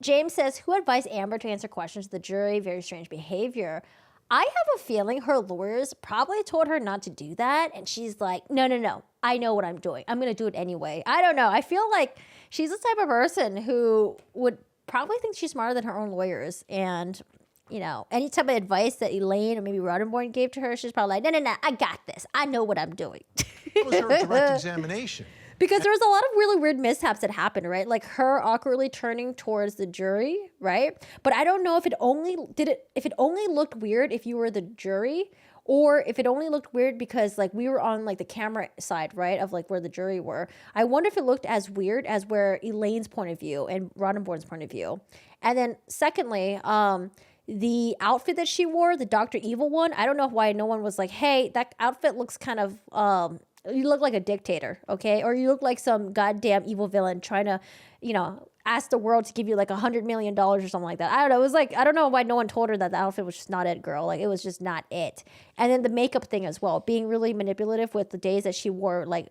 James says, who advised Amber to answer questions to the jury? Very strange behavior. I have a feeling her lawyers probably told her not to do that. And she's like, no, I know what I'm doing. I'm going to do it anyway. I don't know. I feel like she's the type of person who would probably think she's smarter than her own lawyers. And, you know, any type of advice that Elaine or maybe Roddenborn gave to her, she's probably like, no, I got this. I know what I'm doing. It was her direct examination. Because there was a lot of really weird mishaps that happened, right? Like her awkwardly turning towards the jury, right? But I don't know if it only looked weird if you were the jury, or if it only looked weird because like we were on like the camera side, right, of like where the jury were. I wonder if it looked as weird as where Elaine's point of view and Roddenborn's point of view. And then secondly, the outfit that she wore, the Dr. Evil one, I don't know why no one was like, hey, that outfit looks kind of you look like a dictator, okay? Or you look like some goddamn evil villain trying to, you know, ask the world to give you like $100 million or something like that. I don't know. It was like, I don't know why no one told her that the outfit was just not it, girl. Like, it was just not it. And then the makeup thing as well, being really manipulative with the days that she wore like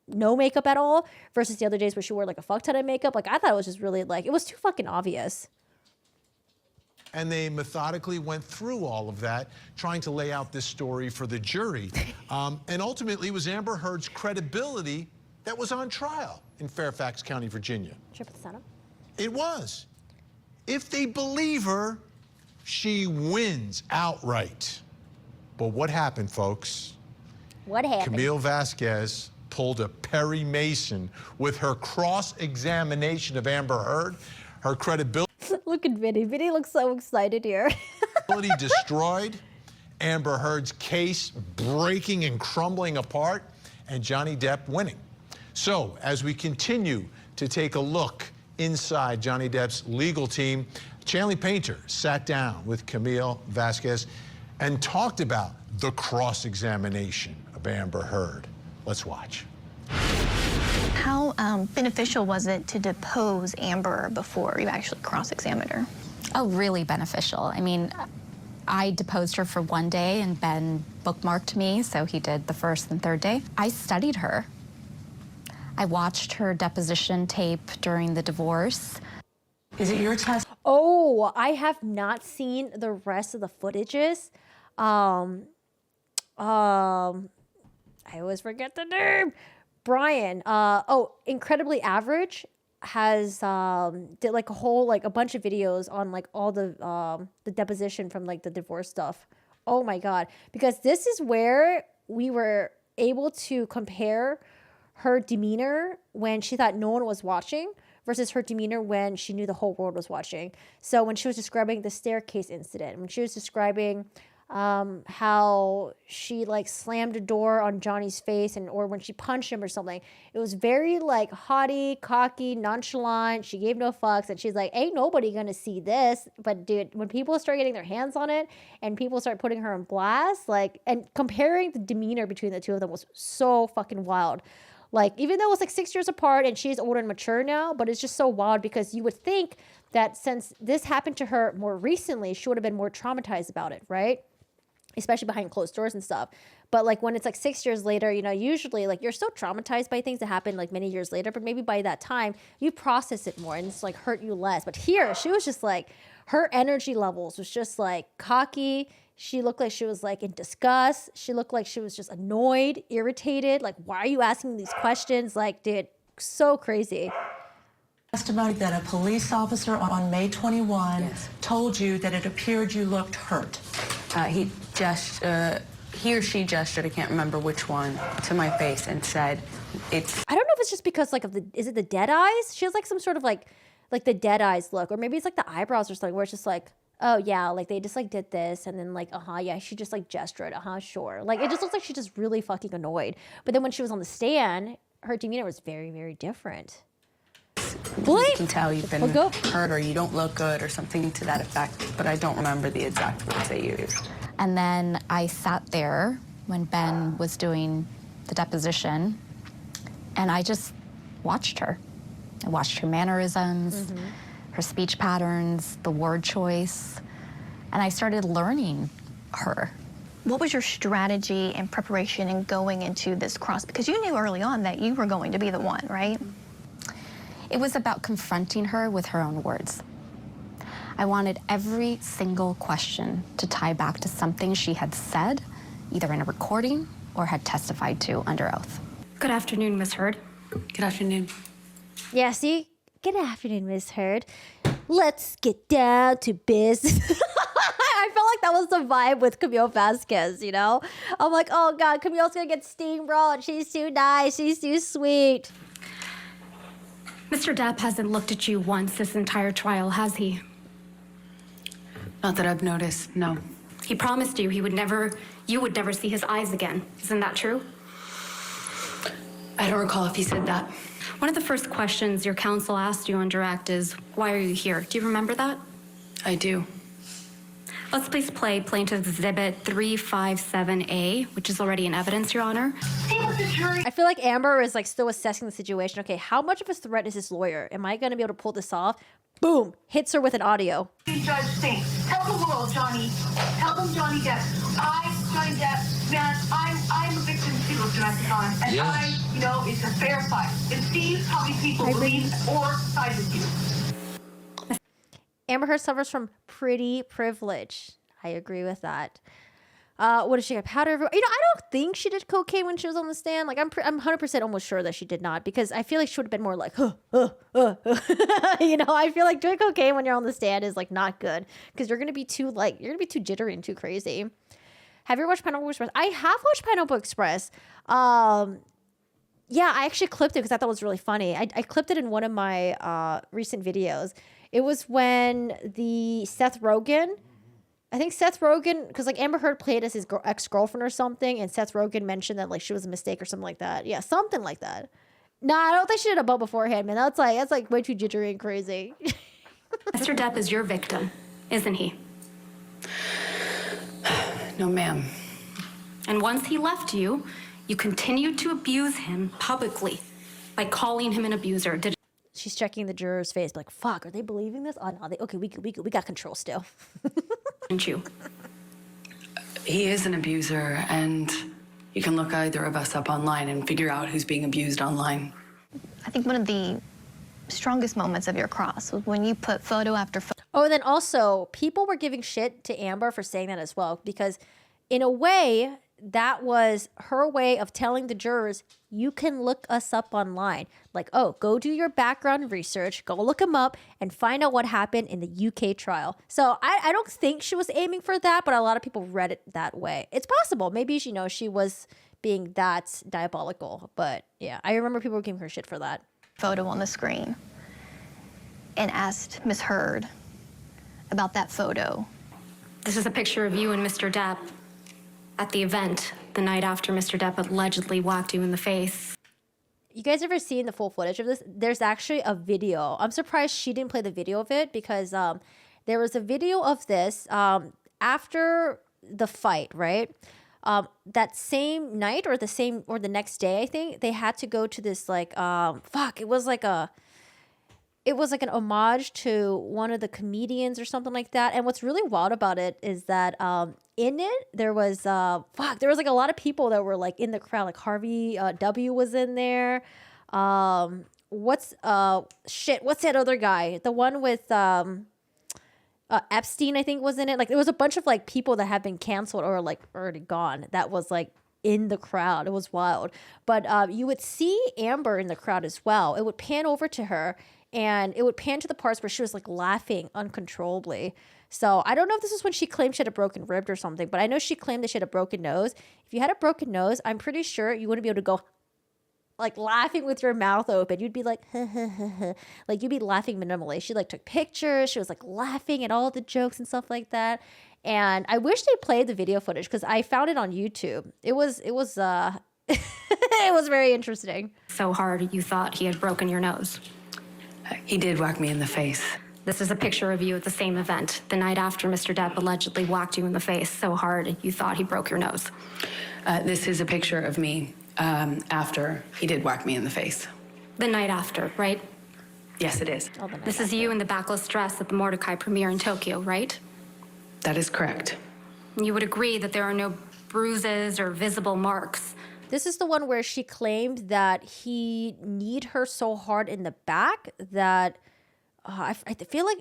no makeup at all versus the other days where she wore like a fuck ton of makeup. Like, I thought it was just really like, it was too fucking obvious. And they methodically went through all of that, trying to lay out this story for the jury. And ultimately, it was Amber Heard's credibility that was on trial in Fairfax County, Virginia. Trip at the center? It was. If they believe her, she wins outright. But what happened, folks? What happened? Camille Vasquez pulled a Perry Mason with her cross-examination of Amber Heard. Her credibility... Look at Vinny. Vinny looks so excited here. destroyed, Amber Heard's case breaking and crumbling apart, and Johnny Depp winning. So, as we continue to take a look inside Johnny Depp's legal team, Chanley Painter sat down with Camille Vasquez and talked about the cross-examination of Amber Heard. Let's watch. How beneficial was it to depose Amber before you actually cross-examined her? Oh, really beneficial. I mean, I deposed her for one day and Ben bookmarked me, so he did the first and third day. I studied her. I watched her deposition tape during the divorce. Is it your test? Oh, I have not seen the rest of the footages. I always forget the name. Brian, Incredibly Average has did like a bunch of videos on like all the deposition from like the divorce stuff. Oh my God. Because this is where we were able to compare her demeanor when she thought no one was watching versus her demeanor when she knew the whole world was watching. So when she was describing the staircase incident, when she was describing how she like slammed a door on Johnny's face or when she punched him or something, it was very like haughty, cocky, nonchalant. She gave no fucks and she's like, ain't nobody gonna see this. But dude, when people start getting their hands on it and people start putting her on blast, like, and comparing the demeanor between the two of them was so fucking wild. Like, even though it was like 6 years apart and she's older and mature now, but it's just so wild because you would think that since this happened to her more recently, she would have been more traumatized about it, right? Especially behind closed doors and stuff. But like when it's like 6 years later, you know, usually like you're still traumatized by things that happened like many years later, but maybe by that time you process it more and it's like hurt you less. But here she was just like, her energy levels was just like cocky. She looked like she was like in disgust. She looked like she was just annoyed, irritated. Like, why are you asking these questions? Like, dude, so crazy. Testimony that a police officer on May 21 told you that it appeared you looked hurt. He or she gestured, I can't remember which one, to my face and said, it's... I don't know if it's just because like is it the dead eyes? She has like some sort of like the dead eyes look, or maybe it's like the eyebrows or something where it's just like, oh yeah, like they just like did this and then like, yeah, she just like gestured, sure. Like it just looks like she's just really fucking annoyed. But then when she was on the stand, her demeanor was very, very different. You can tell you've been hurt or you don't look good or something to that effect, but I don't remember the exact words they used. And then I sat there when Ben was doing the deposition and I just watched her. I watched her mannerisms, her speech patterns, the word choice, and I started learning her. What was your strategy and preparation in going into this cross? Because you knew early on that you were going to be the one, right? It was about confronting her with her own words. I wanted every single question to tie back to something she had said, either in a recording or had testified to under oath. Good afternoon, Miss Heard. Good afternoon. Yeah, see? Good afternoon, Miss Heard. Let's get down to business. I felt like that was the vibe with Camille Vasquez, you know? I'm like, oh God, Camille's gonna get steamrolled. She's too nice. She's too sweet. Mr. Depp hasn't looked at you once this entire trial, has he? Not that I've noticed, no. He promised you you would never see his eyes again. Isn't that true? I don't recall if he said that. One of the first questions your counsel asked you on direct is, why are you here? Do you remember that? I do. Let's please play Plaintiff's Exhibit 357A, which is already in evidence, Your Honor. I feel like Amber is like still assessing the situation. Okay, how much of a threat is this lawyer? Am I gonna be able to pull this off? Boom, hits her with an audio. Judge Singh, tell the world, Johnny. Tell them, Johnny Depp. Johnny Depp, man, I'm a victim too of domestic violence, and Yes. it's a fair fight. It sees how many people believe or side with you. Amber Heard suffers from pretty privilege. I agree with that. What did she get? Powder everywhere. I don't think she did cocaine when she was on the stand. Like, I'm 100% almost sure that she did not, because I feel like she would have been more like, I feel like doing cocaine when you're on the stand is like not good, because you're gonna be too jittery and too crazy. Have you ever watched Pineapple Express? I have watched Pineapple Express. Yeah, I actually clipped it because I thought it was really funny. I clipped it in one of my recent videos. It was when Seth Rogen, because like Amber Heard played as his ex-girlfriend or something, and Seth Rogen mentioned that like she was a mistake or something like that. Yeah, something like that. Nah, I don't think she did a bump beforehand, man. That's like way too jittery and crazy. Mr. Depp is your victim, isn't he? No, ma'am. And once he left you, you continued to abuse him publicly by calling him an abuser. She's checking the juror's face, like, fuck, are they believing this? Oh, no, okay, we got control still. Didn't you? He is an abuser, and you can look either of us up online and figure out who's being abused online. I think one of the strongest moments of your cross was when you put photo after photo. Oh, and then also, people were giving shit to Amber for saying that as well, because in a way, that was her way of telling the jurors, you can look us up online. Like, oh, go do your background research, go look them up, and find out what happened in the UK trial. So I don't think she was aiming for that, but a lot of people read it that way. It's possible. Maybe, she was being that diabolical. But yeah, I remember people giving her shit for that. Photo on the screen and asked Miss Heard about that photo. This is a picture of you and Mr. Depp at the event the night after Mr. Depp allegedly whacked you in the face. You guys ever seen the full footage of this? There's actually a video. I'm surprised she didn't play the video of it, because there was a video of this after the fight, right? That same night or the next day, I think, they had to go to this it was like an homage to one of the comedians or something like that. And what's really wild about it is that in it, there was like a lot of people that were like in the crowd. Like Harvey W was in there. What's that other guy? The one with Epstein, I think, was in it. Like, there was a bunch of like people that had been canceled or like already gone that was like in the crowd. It was wild. But you would see Amber in the crowd as well. It would pan over to her, and it would pan to the parts where she was like laughing uncontrollably. So I don't know if this is when she claimed she had a broken rib or something, but I know she claimed that she had a broken nose. If you had a broken nose, I'm pretty sure you wouldn't be able to go like laughing with your mouth open. You'd be like, like you'd be laughing minimally. She like took pictures. She was like laughing at all the jokes and stuff like that. And I wish they played the video footage, because I found it on YouTube. It was it was very interesting. So hard you thought he had broken your nose. He did whack me in the face. This is a picture of you at the same event, the night after Mr. Depp allegedly whacked you in the face so hard you thought he broke your nose. This is a picture of me after he did whack me in the face. The night after, right? Yes, it is. This is you in the backless dress at the Mordecai premiere in Tokyo, right? That is correct. You would agree that there are no bruises or visible marks. This is the one where she claimed that he kneed her so hard in the back that I feel like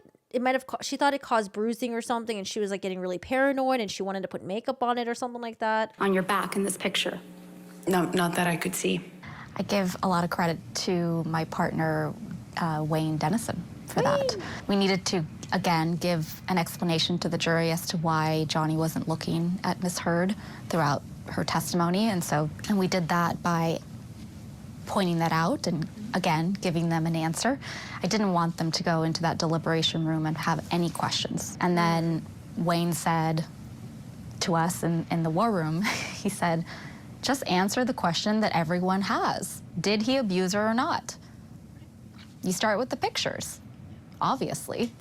she thought it caused bruising or something, and she was like getting really paranoid, and she wanted to put makeup on it or something like that. On your back in this picture. No, not that I could see. I give a lot of credit to my partner, Wayne Dennison, for that. We needed to, again, give an explanation to the jury as to why Johnny wasn't looking at Miss Heard throughout her testimony, and we did that by pointing that out and, again, giving them an answer. I didn't want them to go into that deliberation room and have any questions. And then Wayne said to us in the war room, he said, just answer the question that everyone has. Did he abuse her or not? You start with the pictures, obviously.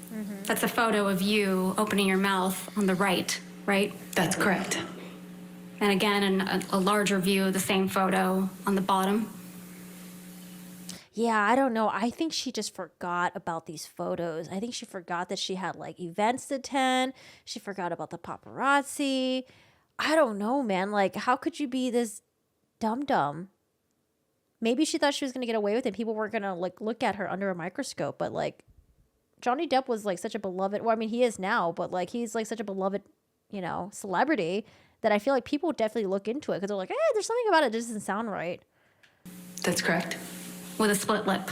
That's a photo of you opening your mouth on the right? That's correct. And again, a larger view of the same photo on the bottom. Yeah, I don't know. I think she just forgot about these photos. I think she forgot that she had like events to attend. She forgot about the paparazzi. I don't know, man. Like, how could you be this dumb? Maybe she thought she was going to get away with it. People weren't going to like look at her under a microscope. But like, Johnny Depp was like such a beloved, well, I mean, he is now, but like, he's like such a beloved, celebrity that I feel like people would definitely look into it because they're like, there's something about it that doesn't sound right. That's correct. With a split lip.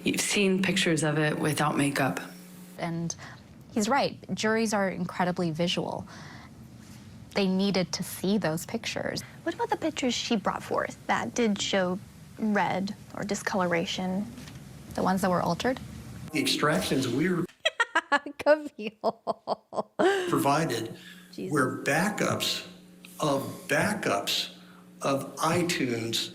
You've seen pictures of it without makeup. And he's right. Juries are incredibly visual. They needed to see those pictures. What about the pictures she brought forth that did show red or discoloration? The ones that were altered? The extractions we were Camille. provided Jesus. were backups of iTunes,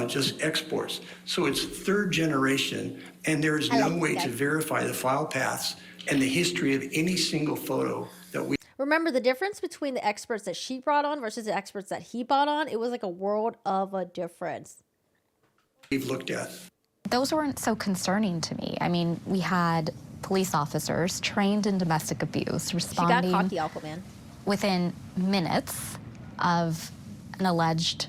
just exports. So it's third generation, and there is no way to verify the file paths and the history of any single photo that we. Remember the difference between the experts that she brought on versus the experts that he brought on? It was like a world of a difference. We've looked at. Those weren't so concerning to me. I mean, we had police officers trained in domestic abuse responding She got cocky, Aquaman. within minutes of an alleged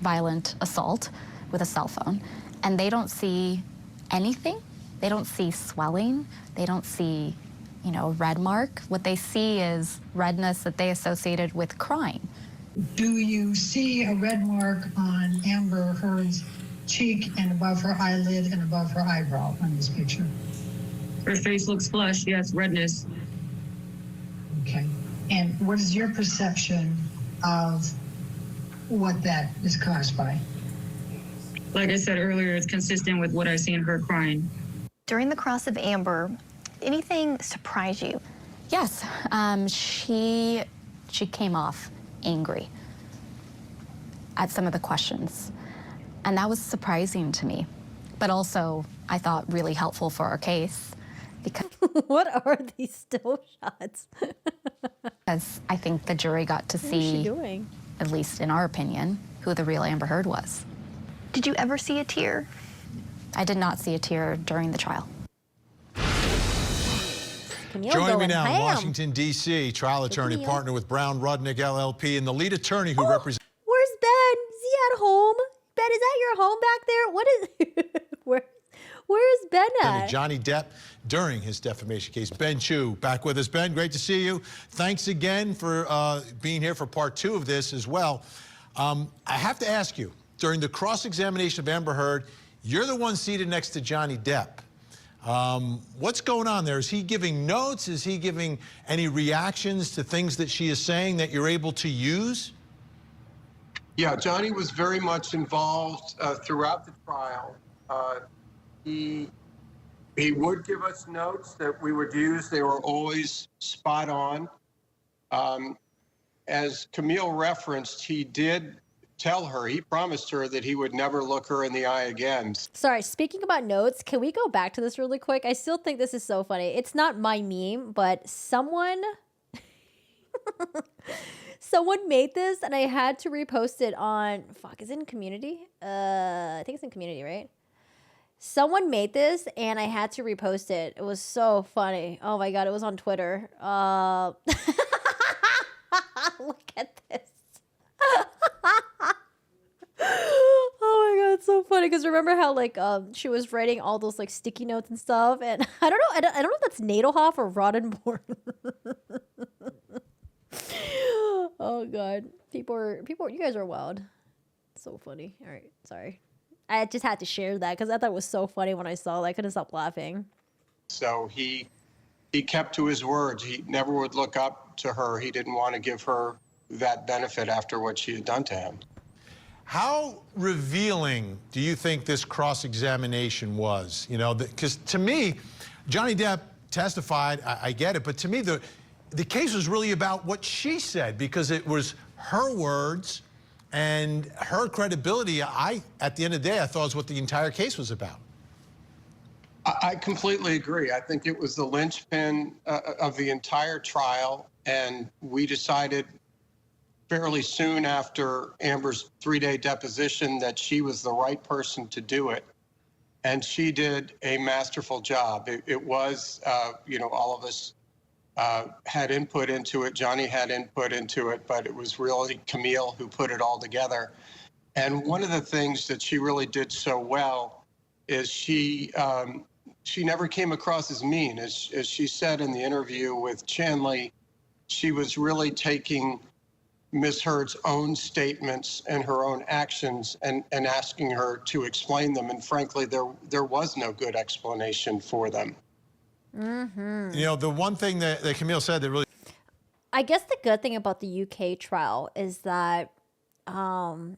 violent assault with a cell phone, and they don't see anything. They don't see swelling. They don't see, a red mark. What they see is redness that they associated with crying. Do you see a red mark on Amber Heard's cheek and above her eyelid and above her eyebrow on this picture? Her face looks flushed, yes, redness. Okay. And what is your perception of what that is caused by? Like I said earlier, it's consistent with what I seen her crying. During the cross of Amber, anything surprise you? Yes, she came off angry at some of the questions, and that was surprising to me, but also I thought really helpful for our case because What are these still shots? because I think the jury got to What is she see, doing? at least in our opinion, who the real Amber Heard was. Did you ever see a tear? I did not see a tear during the trial. Camille Joining me going now in ham. Washington, D.C., trial attorney, Camille. partner with Brown Rudnick LLP, and the lead attorney who represents. Where's Ben? Is he at home? Ben, is that your home back there? What is where's Ben at? Johnny Depp during his defamation case. Ben Chew back with us. Ben, great to see you. Thanks again for being here for part 2 of this as well. I have to ask you, during the cross-examination of Amber Heard, you're the one seated next to Johnny Depp. What's going on there? Is he giving notes? Is he giving any reactions to things that she is saying that you're able to use? Yeah, Johnny was very much involved throughout the trial. He would give us notes that we would use. They were always spot on. As Camille referenced, he did tell her, he promised her that he would never look her in the eye again. Sorry, speaking about notes, can we go back to this really quick? I still think this is so funny. It's not my meme, but someone made this and I had to repost it on, is it in Community? I think it's in Community, right? Someone made this and I had to repost it. It was so funny. Oh my God, it was on Twitter. Look at this. Oh my God, it's so funny. because remember how like she was writing all those like sticky notes and stuff, and I don't know if that's Nadelhoff or Roddenborn. Oh god, people, you guys are wild. So funny. All right, sorry. I just had to share that because I thought it was so funny when I saw that. I couldn't stop laughing. So he kept to his words. He never would look up to her. He didn't want to give her that benefit after what she had done to him. How revealing do you think this cross-examination was? You know, because to me, Johnny Depp testified, I get it, but to me, the case was really about what she said, because it was her words and her credibility. At the end of the day, I thought was what the entire case was about. I completely agree. I think it was the linchpin of the entire trial, and we decided fairly soon after Amber's 3-day deposition that she was the right person to do it, and she did a masterful job. It was, you know, all of us had input into it. Johnny had input into it, but it was really Camille who put it all together. And one of the things that she really did so well is she never came across as mean. As she said in the interview with Chanley, she was really taking Ms. Heard's own statements and her own actions and asking her to explain them. And frankly, there was no good explanation for them. Mm-hmm. You know, the one thing that Camille said that really... I guess the good thing about the UK trial is that, well,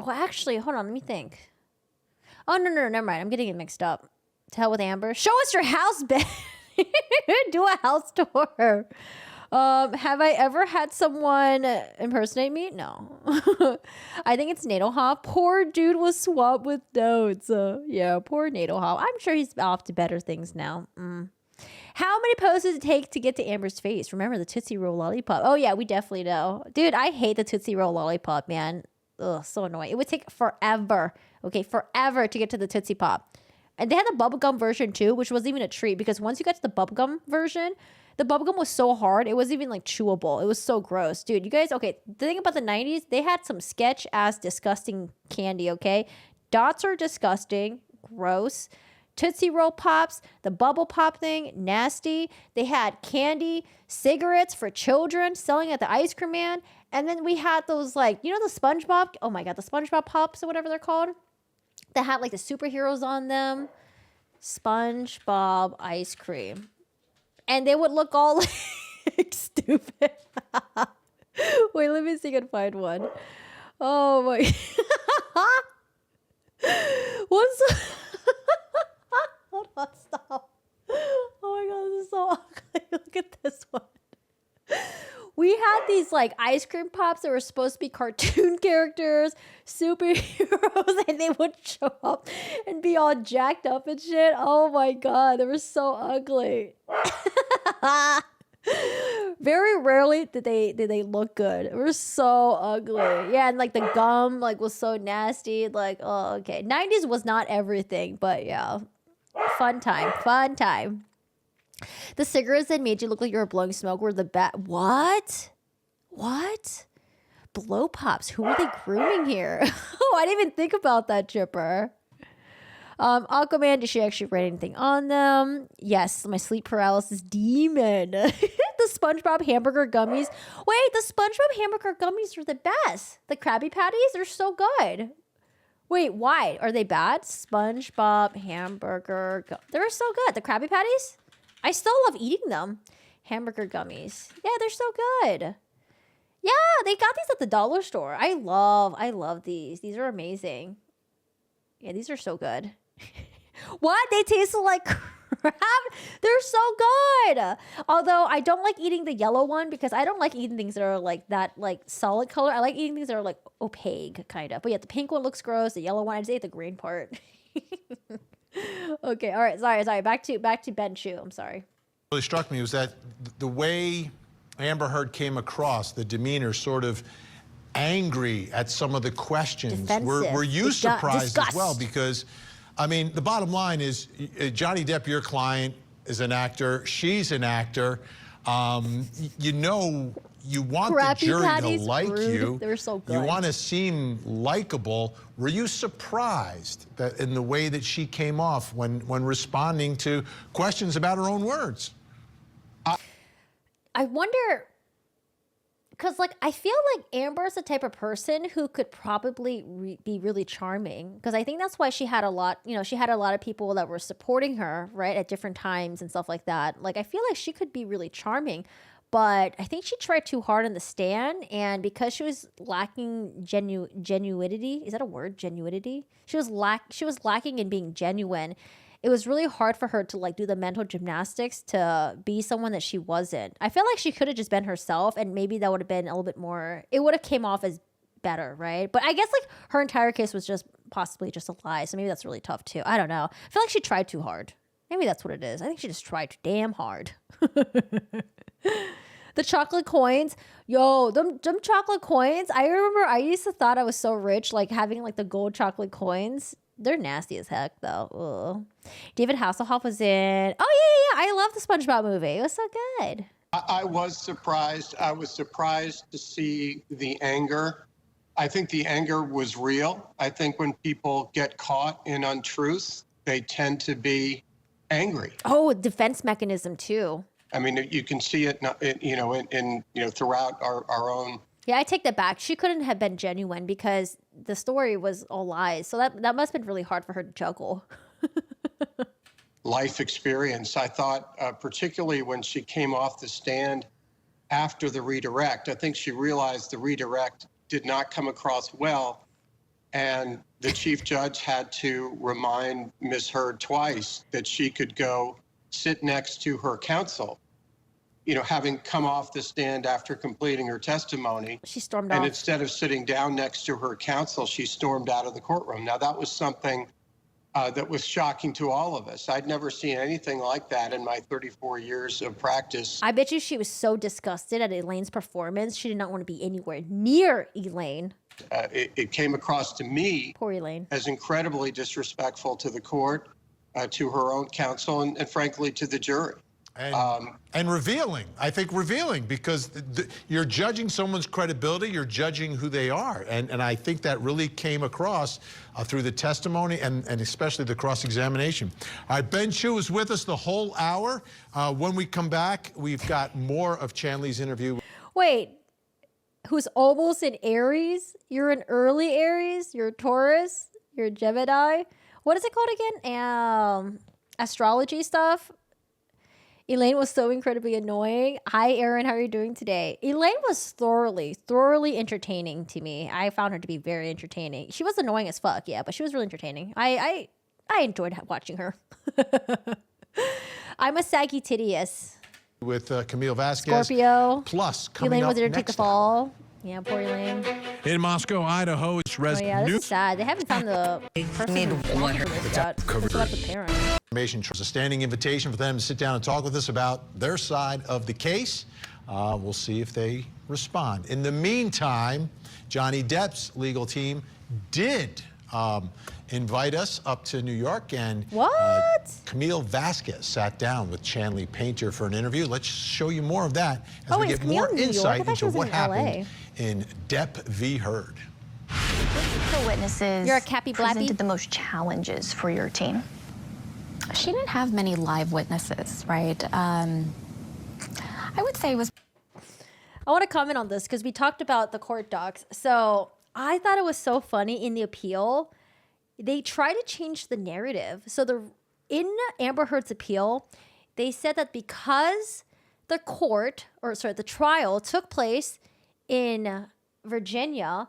actually, hold on, let me think. Oh, no, never mind. I'm getting it mixed up. To hell with Amber. Show us your house, Ben. Do a house tour. Have I ever had someone impersonate me? No. I think it's Nadelhoff. Poor dude was swamped with notes. Yeah, poor Nadelhoff. I'm sure he's off to better things now. How many posts does it take to get to Amber's face? Remember the Tootsie Roll lollipop? Oh, yeah, we definitely know. Dude, I hate the Tootsie Roll lollipop, man. Ugh, so annoying. It would take forever, okay, forever to get to the Tootsie Pop. And they had the bubblegum version too, which wasn't even a treat, because once you got to the bubblegum version, the bubblegum was so hard, it wasn't even like chewable. It was so gross. Dude, you guys, okay, the thing about the 90s, they had some sketch-ass disgusting candy, okay? Dots are disgusting, gross. Tootsie Roll Pops, the bubble pop thing, nasty. They had candy, cigarettes for children selling at the ice cream man. And then we had those, like, you know the SpongeBob? Oh my God, the SpongeBob Pops or whatever they're called? That had like the superheroes on them. SpongeBob ice cream. And they would look all like stupid. Wait, let me see if I can find one. Oh my. What's... Hold on, stop. Oh my God, this is so ugly. Look at this one. We had these like ice cream pops that were supposed to be cartoon characters, superheroes, and they would show up and be all jacked up and shit. Oh my God, they were so ugly. Very rarely did they look good. It was so ugly. Yeah, and like the gum like was so nasty. Like, oh, okay. 90s was not everything, but yeah. Fun time. The cigarettes that made you look like you were blowing smoke were the best. What? Blow pops. Who are they grooming here? Oh, I didn't even think about that, Chipper. Aquaman, did she actually write anything on them? Yes, my sleep paralysis demon. The SpongeBob hamburger gummies. Wait, the SpongeBob hamburger gummies are the best. The Krabby Patties are so good. Wait, why? Are they bad? SpongeBob hamburger they're so good. The Krabby Patties? I still love eating them. Hamburger gummies. Yeah, they're so good. Yeah, they got these at the dollar store. I love these. These are amazing. Yeah, these are so good. What? They taste like crap? They're so good. Although I don't like eating the yellow one because I don't like eating things that are like that, like solid color. I like eating things that are like opaque, kind of. But yeah, the pink one looks gross. The yellow one, I just ate the green part. Okay, all right, sorry. Back to Ben Chew. I'm sorry. What really struck me was that the way Amber Heard came across, the demeanor, sort of angry at some of the questions. Were you surprised as well? Because, I mean, the bottom line is Johnny Depp, your client, is an actor. She's an actor. You know you want Krabby the jury Patties, to like rude. you. They were so good. You want to seem likable. Were you surprised that in the way that she came off when responding to questions about her own words? I wonder, because like I feel like Amber's the type of person who could probably be really charming, because I think that's why she had a lot, she had a lot of people that were supporting her, right, at different times and stuff like that. Like I feel like she could be really charming, but I think she tried too hard on the stand, and because she was lacking genuinity, is that a word? Genuinity? She was lacking in being genuine. It was really hard for her to like do the mental gymnastics to be someone that she wasn't. I feel like she could have just been herself, and maybe that would have been a little bit more, it would have came off as better, right? But I guess like her entire case was just possibly just a lie, so maybe that's really tough too. I don't know. I feel like she tried too hard. Maybe that's what it is. I think she just tried damn hard. The chocolate coins, yo, them chocolate coins. I remember I used to thought I was so rich, like having like the gold chocolate coins. They're nasty as heck, though. Ugh. David Hasselhoff was in. Oh yeah. I love the SpongeBob movie. It was so good. I was surprised. I was surprised to see the anger. I think the anger was real. I think when people get caught in untruths, they tend to be angry. Oh, defense mechanism too. I mean, you can see it, throughout our own. Yeah, I take that back. She couldn't have been genuine because the story was all lies. So that must have been really hard for her to juggle. Life experience. I thought, particularly when she came off the stand after the redirect, I think she realized the redirect did not come across well. And the chief judge had to remind Ms. Heard twice that she could go sit next to her counsel. Having come off the stand after completing her testimony. She stormed and off. Instead of sitting down next to her counsel, she stormed out of the courtroom. Now, that was something that was shocking to all of us. I'd never seen anything like that in my 34 years of practice. I bet you she was so disgusted at Elaine's performance. She did not want to be anywhere near Elaine. It came across to me Poor Elaine. as incredibly disrespectful to the court, to her own counsel, and frankly, to the jury. And revealing, I think revealing, because you're judging someone's credibility, you're judging who they are. And I think that really came across through the testimony and especially the cross-examination. All right, Ben Chew is with us the whole hour. When we come back, we've got more of Chanley's interview. Wait, who's almost in Aries? You're an early Aries? You're a Taurus? You're a Gemini? What is it called again? Astrology stuff? Elaine was so incredibly annoying. Hi, Erin. How are you doing today? Elaine was thoroughly entertaining to me. I found her to be very entertaining. She was annoying as fuck, yeah, but she was really entertaining. I enjoyed watching her. I'm a Sagittarius. With Camille Vasquez. Scorpio. Plus, coming Elaine up was there to take the next fall. Yeah, poor Elaine. In Moscow, Idaho, it's Oh yeah, this is sad. They haven't found the person who for this yet. It's about the parent. Information. There's a standing invitation for them to sit down and talk with us about their side of the case. We'll see if they respond. In the meantime, Johnny Depp's legal team did invite us up to New York, and Camille Vasquez sat down with Chanley Painter for an interview. Let's show you more of that as we get more insight into what happened in Depp v. Heard. The witnesses You're a Cappy Blappy? presented the most challenges for your team. She didn't have many live witnesses, right? I would say it was. I want to comment on this because we talked about the court docs. So I thought it was so funny in the appeal. They try to change the narrative. So in Amber Heard's appeal, they said that because the trial took place in Virginia,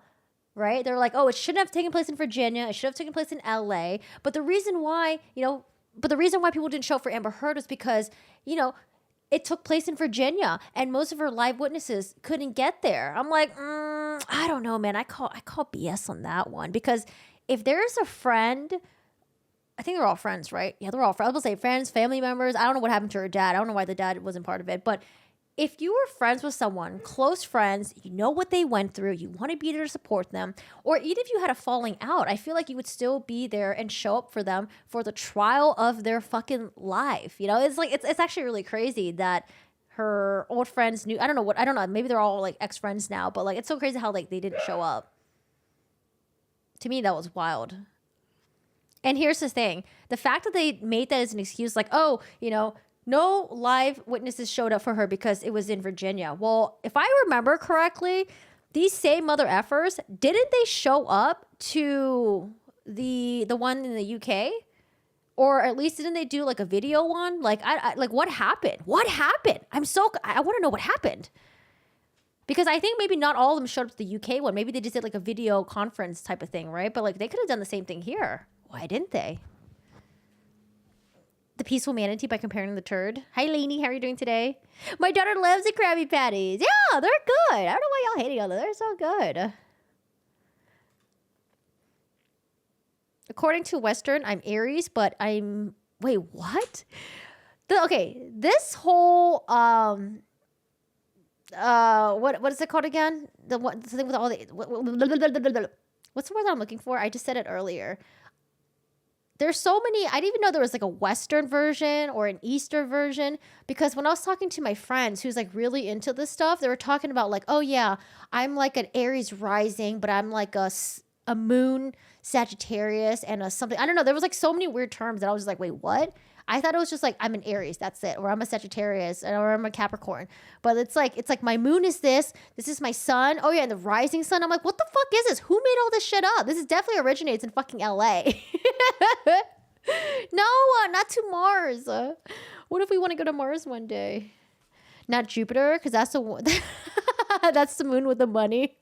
right? They're like, oh, it shouldn't have taken place in Virginia. It should have taken place in LA. But the reason why, people didn't show up for Amber Heard was because, it took place in Virginia and most of her live witnesses couldn't get there. I'm like, I don't know, man. I call BS on that one, because if there's a friend, I think they're all friends, right? Yeah, they're all friends. I was going to say friends, family members. I don't know what happened to her dad. I don't know why the dad wasn't part of it. But if you were friends with someone, close friends, you know what they went through, you want to be there to support them, or even if you had a falling out, I feel like you would still be there and show up for them for the trial of their fucking life. It's like, it's actually really crazy that her old friends knew. I don't know. Maybe they're all like ex-friends now, but like it's so crazy how like they didn't show up. To me, that was wild. And here's the thing. The fact that they made that as an excuse, like, oh, you know, no live witnesses showed up for her because it was in Virginia. Well, if I remember correctly, these same mother effers, didn't they show up to the one in the UK? Or at least didn't they do like a video one? Like, I like what happened? What happened? I want to know what happened. Because I think maybe not all of them showed up to the UK one. Maybe they just did like a video conference type of thing, right? But like they could have done the same thing here. Why didn't they? The Peaceful Manatee by Comparing the Turd. Hi, Lainey. How are you doing today? My daughter loves the Krabby Patties. Yeah, they're good. I don't know why y'all hating on them. They're so good. According to Western, I'm Aries, but I'm... Wait, what? This whole... what is it called again? The thing with all the... What's the word that I'm looking for? I just said it earlier. There's so many, I didn't even know there was like a Western version or an Eastern version, because when I was talking to my friends who's like really into this stuff, they were talking about like, oh yeah, I'm like an Aries rising, but I'm like a moon Sagittarius and a something. I don't know. There was like so many weird terms that I was just like, wait, what? I thought it was just like, I'm an Aries, that's it. Or I'm a Sagittarius, or I'm a Capricorn. But it's like my moon is this is my sun. Oh yeah, and the rising sun. I'm like, what the fuck is this? Who made all this shit up? This is definitely originates in fucking LA. No, not to Mars. What if we want to go to Mars one day? Not Jupiter, because that's the that's the moon with the money.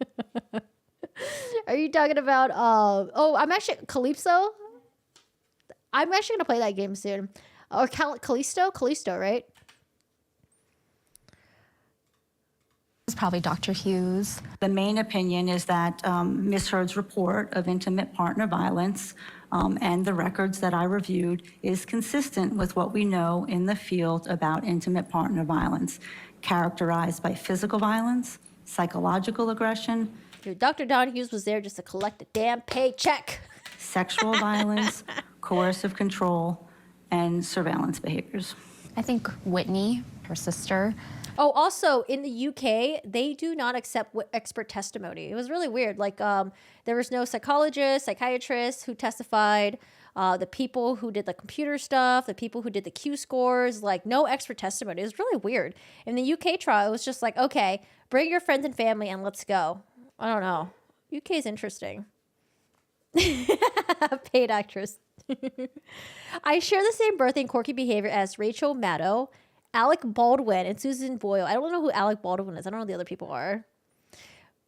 Are you talking about, I'm actually, Calypso? I'm actually going to play that game soon. Or Callisto, right? It's probably Dr. Hughes. The main opinion is that Ms. Heard's report of intimate partner violence and the records that I reviewed is consistent with what we know in the field about intimate partner violence, characterized by physical violence, psychological aggression. Dude, Dr. Don Hughes was there just to collect a damn paycheck. Sexual violence, coercive control, and surveillance behaviors. I think Whitney, her sister. Oh, also in the UK, they do not accept expert testimony. It was really weird. Like, there was no psychologist, psychiatrist who testified. The people who did the computer stuff, the people who did the Q scores, like no expert testimony. It was really weird. In the UK trial, it was just like, okay, bring your friends and family and let's go. I don't know. UK is interesting. Paid actress. I share the same birthday and quirky behavior as Rachel Maddow, Alec Baldwin, and Susan Boyle. I don't know who Alec Baldwin is. I don't know who the other people are.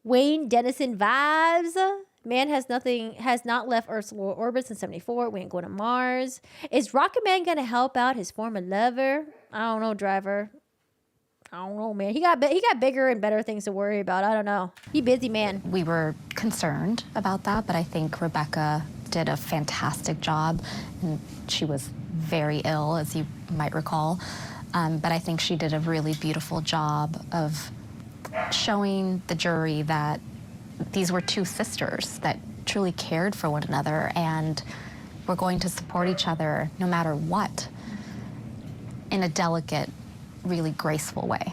Wayne Dennison vibes. Man has not left Earth's lower orbit since 1974. We ain't going to Mars. Is Rocket Man gonna help out his former lover? I don't know, driver. I don't know, man. He got bigger and better things to worry about. I don't know. He busy, man. We were concerned about that, but I think Rebecca did a fantastic job. And she was very ill, as you might recall. But I think she did a really beautiful job of showing the jury that these were two sisters that truly cared for one another and were going to support each other no matter what, in a delicate, really graceful way.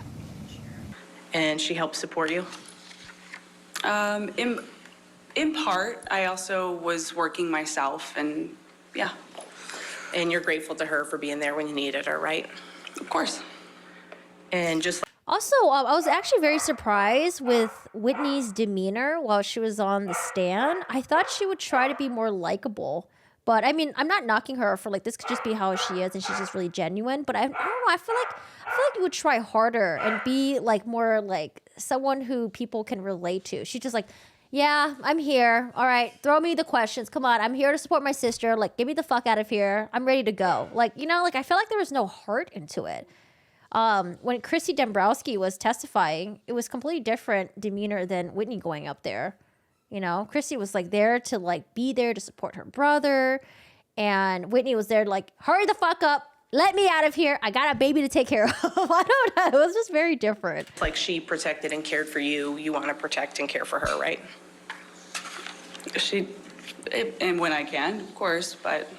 And she helped support you? In part. I also was working myself, and yeah. And you're grateful to her for being there when you needed her, right? Of course. And just Also, I was actually very surprised with Whitney's demeanor while she was on the stand. I thought she would try to be more likable. But I mean, I'm not knocking her for like, this could just be how she is and she's just really genuine. But I don't know, I feel like you would try harder and be like more like someone who people can relate to. She's just like, yeah, I'm here. All right, throw me the questions. Come on, I'm here to support my sister. Like, get me the fuck out of here. I'm ready to go. Like, you know, like I feel like there was no heart into it. When Chrissy Dombrowski was testifying, it was completely different demeanor than Whitney going up there. You know, Chrissy was like there to like be there to support her brother, and Whitney was there to like, hurry the fuck up, let me out of here. I got a baby to take care of. I don't know. It was just very different. like she protected and cared for you, you want to protect and care for her, right? And when I can, of course, but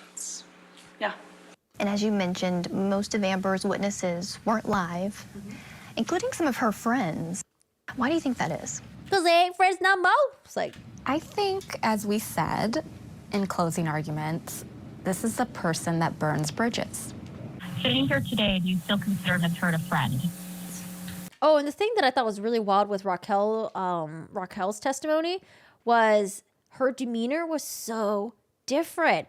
yeah. And as you mentioned, most of Amber's witnesses weren't live. including some of her friends. Why do you think that is? Because they ain't friends no more. It's like, I think, as we said in closing arguments, this is a person that burns bridges. Sitting here today, do you still consider Ms. Heard a friend? oh, and the thing that I thought was really wild with Raquel's testimony was her demeanor was so different.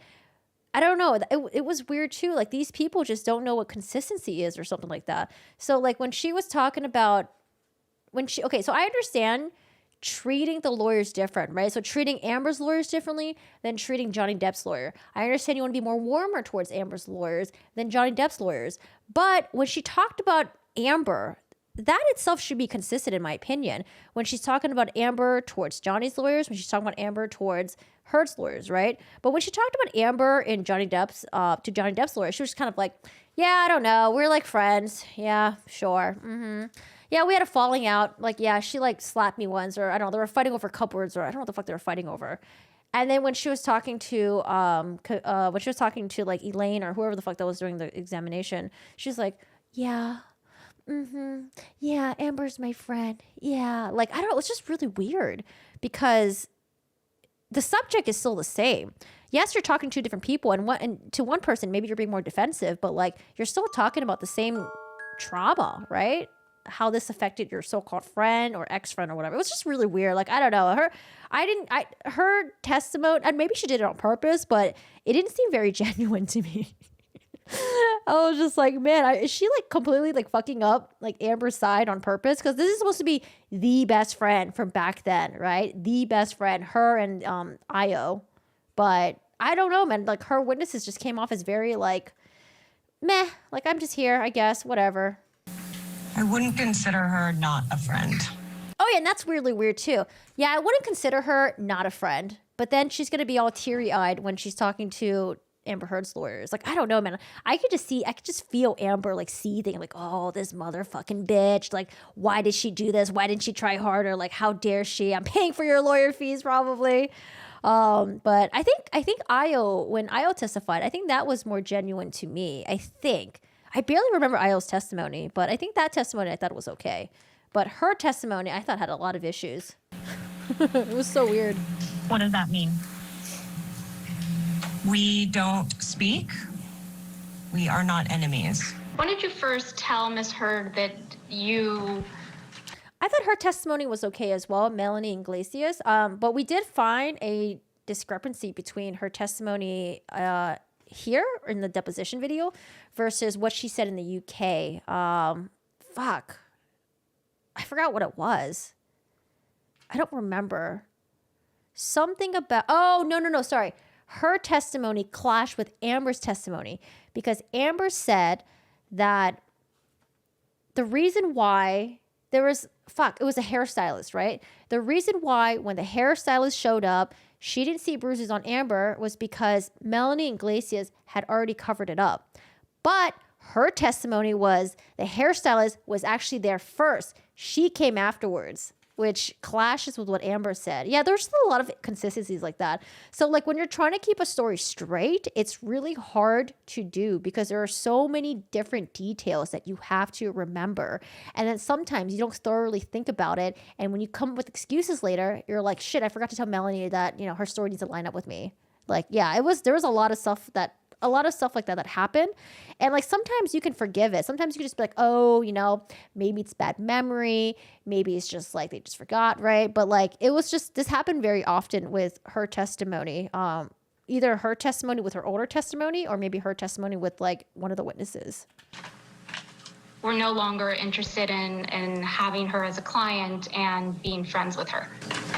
I don't know. It was weird too. Like, these people just don't know what consistency is or something like that. So like when she was talking about so I understand treating the lawyers different, right? So treating Amber's lawyers differently than treating Johnny Depp's lawyer. I understand you want to be more warmer towards Amber's lawyers than Johnny Depp's lawyers. But when she talked about Amber, that itself should be consistent in my opinion. When she's talking about Amber towards Johnny's lawyers, when she's talking about Amber towards Heard's lawyers, right? But when she talked about Amber and Johnny Depp's to Johnny Depp's lawyer, she was just kind of like, yeah, I don't know. We're like friends. Yeah, sure. Mm-hmm. Yeah, we had a falling out. Like, yeah, she like slapped me once, or I don't know, they were fighting over cupboards, or I don't know what the fuck they were fighting over. And then when she was talking to like Elaine or whoever the fuck that was doing the examination, she's like, yeah, yeah, Amber's my friend. Yeah, like I don't know, it's just really weird because the subject is still the same. Yes, you're talking to two different people, and to one person maybe you're being more defensive, but like you're still talking about the same trauma, right? How this affected your so-called friend or ex-friend or whatever. It was just really weird. Like, I don't know. Her testimony, and maybe she did it on purpose, but it didn't seem very genuine to me. I was just like, man, is she like completely like fucking up like Amber's side on purpose? Because this is supposed to be the best friend from back then, right? The best friend, her and Io. But I don't know, man. Like, her witnesses just came off as very like, meh. Like, I'm just here, I guess, whatever. I wouldn't consider her not a friend. Oh, yeah, and that's weirdly weird, too. Yeah, I wouldn't consider her not a friend. But then she's going to be all teary-eyed when she's talking to Amber Heard's lawyers. Like, I don't know, man. I could just feel Amber, like, seething. Like, oh, this motherfucking bitch. Like, why did she do this? Why didn't she try harder? Like, how dare she? I'm paying for your lawyer fees, probably. But I think when Io testified, I think that was more genuine to me. I barely remember Io's testimony, but I think that testimony I thought was okay. But her testimony I thought had a lot of issues. It was so weird. What does that mean? We don't speak. We are not enemies. When did you first tell Ms. Heard that you... I thought her testimony was okay as well, Melanie Iglesias. But we did find a discrepancy between her testimony here in the deposition video versus what she said in the UK. I forgot what it was. I don't remember. Something about, sorry. Her testimony clashed with Amber's testimony because Amber said that the reason why it was a hairstylist, right? The reason why when the hairstylist showed up, she didn't see bruises on Amber was because Melanie Iglesias had already covered it up. But her testimony was the hairstylist was actually there first. She came afterwards, which clashes with what Amber said. Yeah, there's still a lot of consistencies like that. So like when you're trying to keep a story straight, it's really hard to do because there are so many different details that you have to remember. And then sometimes you don't thoroughly think about it. And when you come up with excuses later, you're like, shit, I forgot to tell Melanie that, her story needs to line up with me. Like, yeah, there was a lot of stuff like that happened. And like sometimes you can forgive it. Sometimes you can just be like, oh, maybe it's bad memory. Maybe it's just like they just forgot, right? But like it was just, this happened very often with her testimony. Either her testimony with her older testimony or maybe her testimony with like one of the witnesses. We're no longer interested in having her as a client and being friends with her.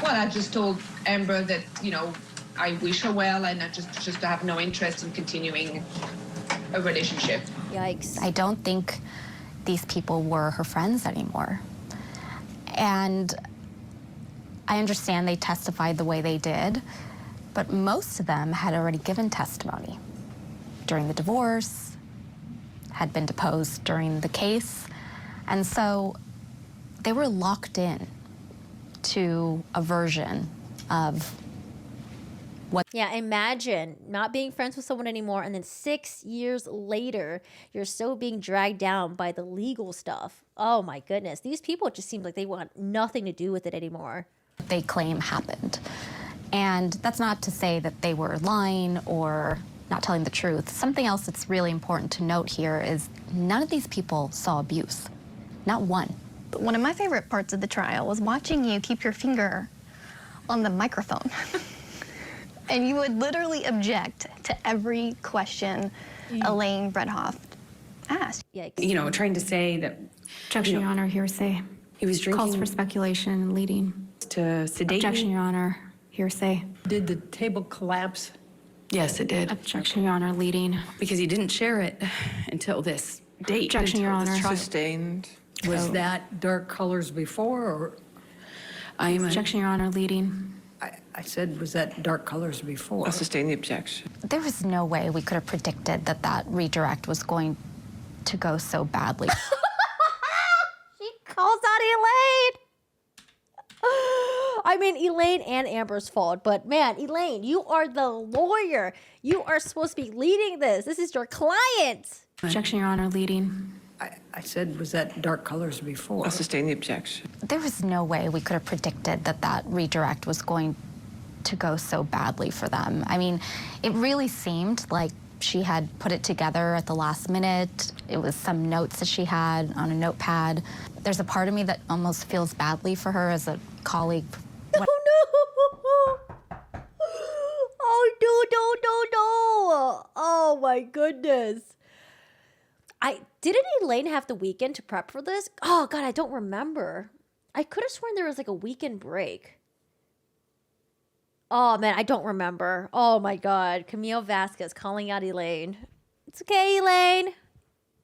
Well, I just told Amber that, I wish her well and I just have no interest in continuing a relationship. Yikes. I don't think these people were her friends anymore. And I understand they testified the way they did, but most of them had already given testimony during the divorce, had been deposed during the case, and so they were locked in to a version of what. Yeah, imagine not being friends with someone anymore, and then 6 years later, you're still being dragged down by the legal stuff. Oh my goodness. These people just seem like they want nothing to do with it anymore. They claim happened. And that's not to say that they were lying or not telling the truth. Something else that's really important to note here is none of these people saw abuse. Not one. One of my favorite parts of the trial was watching you keep your finger on the microphone. And you would literally object to every question Elaine Bredhoff asked. You know, trying to say that... Objection, Your Honor, hearsay. He was drinking... Calls for speculation and leading. To sedate Objection, me. Your Honor, hearsay. Did the table collapse? Yes, it did. Objection, Your Honor, leading. Because he didn't share it until this date. Objection, Your Honor. Sustained. Was that dark colors before, or? Objection, Your Honor, leading. I said, was that dark colors before? I'll sustain the objection. There was no way we could have predicted that that redirect was going to go so badly. She calls out Elaine. I mean, Elaine and Amber's fault, but man, Elaine, you are the lawyer. You are supposed to be leading this. This is your client. Objection, Your Honor, leading. I said, was that dark colors before? I'll sustain the objection. There was no way we could have predicted that that redirect was going to go so badly for them. I mean, it really seemed like she had put it together at the last minute. It was some notes that she had on a notepad. There's a part of me that almost feels badly for her as a colleague. Oh, no. Oh, no. Oh, my goodness. Didn't Elaine have the weekend to prep for this? Oh, God, I don't remember. I could have sworn there was like a weekend break. Oh, man, I don't remember. Oh, my God. Camille Vasquez calling out Elaine. It's okay, Elaine.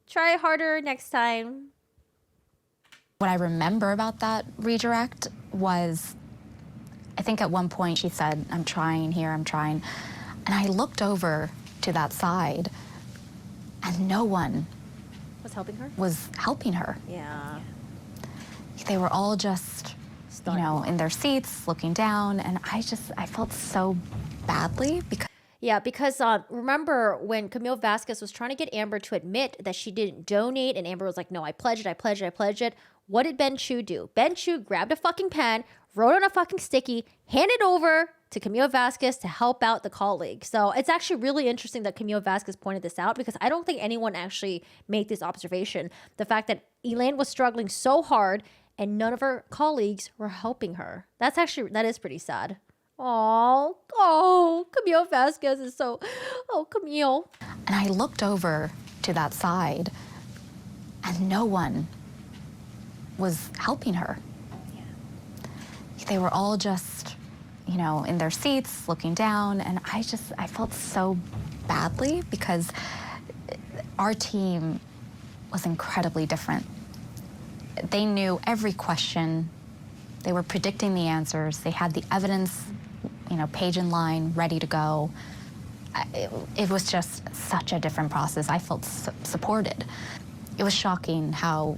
Try harder next time. What I remember about that redirect was, I think at one point she said, I'm trying here, I'm trying. And I looked over to that side, and no one was helping her? Yeah. They were all just, you know, in their seats, looking down, and I felt so badly because... Yeah, because remember when Camille Vasquez was trying to get Amber to admit that she didn't donate, and Amber was like, no, I pledged it. What did Ben Chew do? Ben Chew grabbed a fucking pen, wrote on a fucking sticky, handed over to Camille Vasquez to help out the colleague. So it's actually really interesting that Camille Vasquez pointed this out, because I don't think anyone actually made this observation. The fact that Elaine was struggling so hard and none of her colleagues were helping her. That is pretty sad. Oh, Camille Vasquez is so, Camille. And I looked over to that side, and no one was helping her. They were all just, you know, in their seats, looking down, and I felt so badly because our team was incredibly different. They knew every question. They were predicting the answers. They had the evidence, you know, page and line, ready to go. It was just such a different process. I felt supported. It was shocking how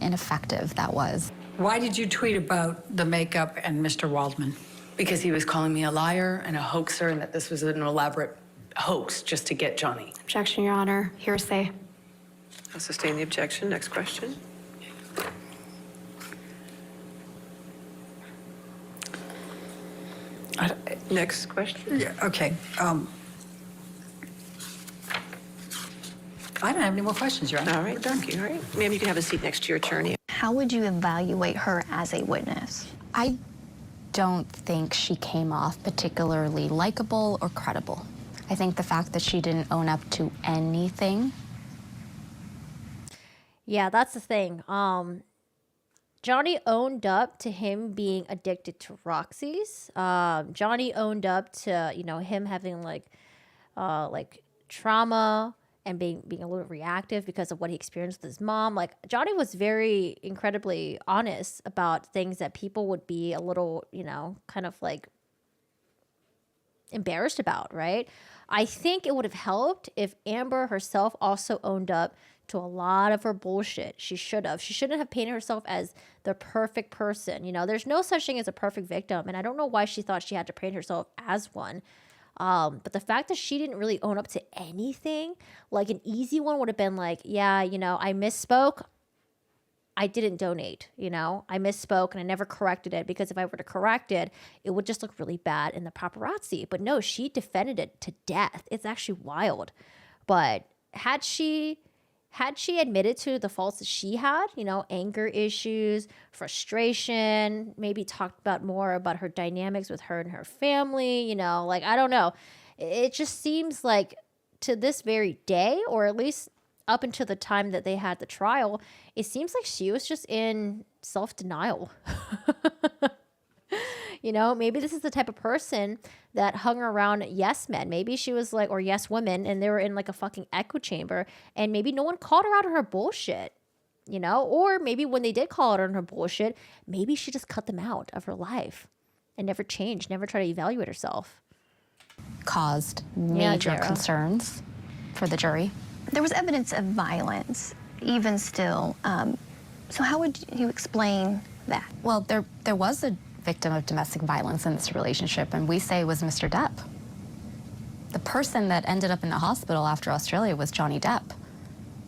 ineffective that was. Why did you tweet about the makeup and Mr. Waldman? Because he was calling me a liar and a hoaxer, and that this was an elaborate hoax just to get Johnny. Objection, Your Honor, hearsay. I'll sustain the objection. Next question. Next question. Yeah, okay. I don't have any more questions, Your Honor. All right, thank you. All right. Ma'am, you can have a seat next to your attorney. How would you evaluate her as a witness? I don't think she came off particularly likable or credible. I think the fact that she didn't own up to anything. Yeah, that's the thing. Johnny owned up to him being addicted to Roxy's. Johnny owned up to, you know, him having like trauma and being a little reactive because of what he experienced with his mom. Like, Johnny was very incredibly honest about things that people would be a little, you know, kind of like embarrassed about, right? I think it would have helped if Amber herself also owned up to a lot of her bullshit. She should have. She shouldn't have painted herself as the perfect person. You know, there's no such thing as a perfect victim, and I don't know why she thought she had to paint herself as one. But the fact that she didn't really own up to anything, like an easy one would have been like, yeah, you know, I misspoke. I didn't donate, you know, I misspoke and I never corrected it, because if I were to correct it, it would just look really bad in the paparazzi. But no, she defended it to death. It's actually wild. But had she admitted to the faults that she had, you know, anger issues, frustration, maybe talked about more about her dynamics with her and her family, you know, like, I don't know. It just seems like to this very day, or at least up until the time that they had the trial, it seems like she was just in self-denial. You know, maybe this is the type of person that hung around yes men. Maybe she was like, or yes women, and they were in like a fucking echo chamber, and maybe no one called her out on her bullshit, you know? Or maybe when they did call her out on her bullshit, maybe she just cut them out of her life and never changed, never tried to evaluate herself. Caused major concerns for the jury. There was evidence of violence, even still. So how would you explain that? Well, there was a victim of domestic violence in this relationship, and we say it was Mr. Depp. The person that ended up in the hospital after Australia was Johnny Depp.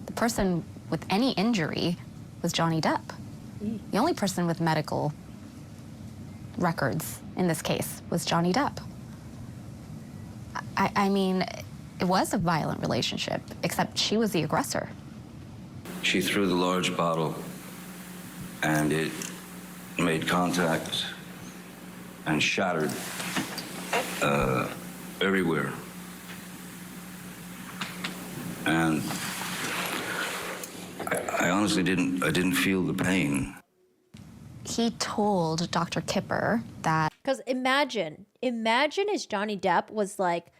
The person with any injury was Johnny Depp. The only person with medical records in this case was Johnny Depp. I mean, it was a violent relationship, except she was the aggressor. She threw the large bottle, and it made contact and shattered everywhere. And I honestly didn't feel the pain. He told Dr. Kipper that... Because imagine as Johnny Depp was like,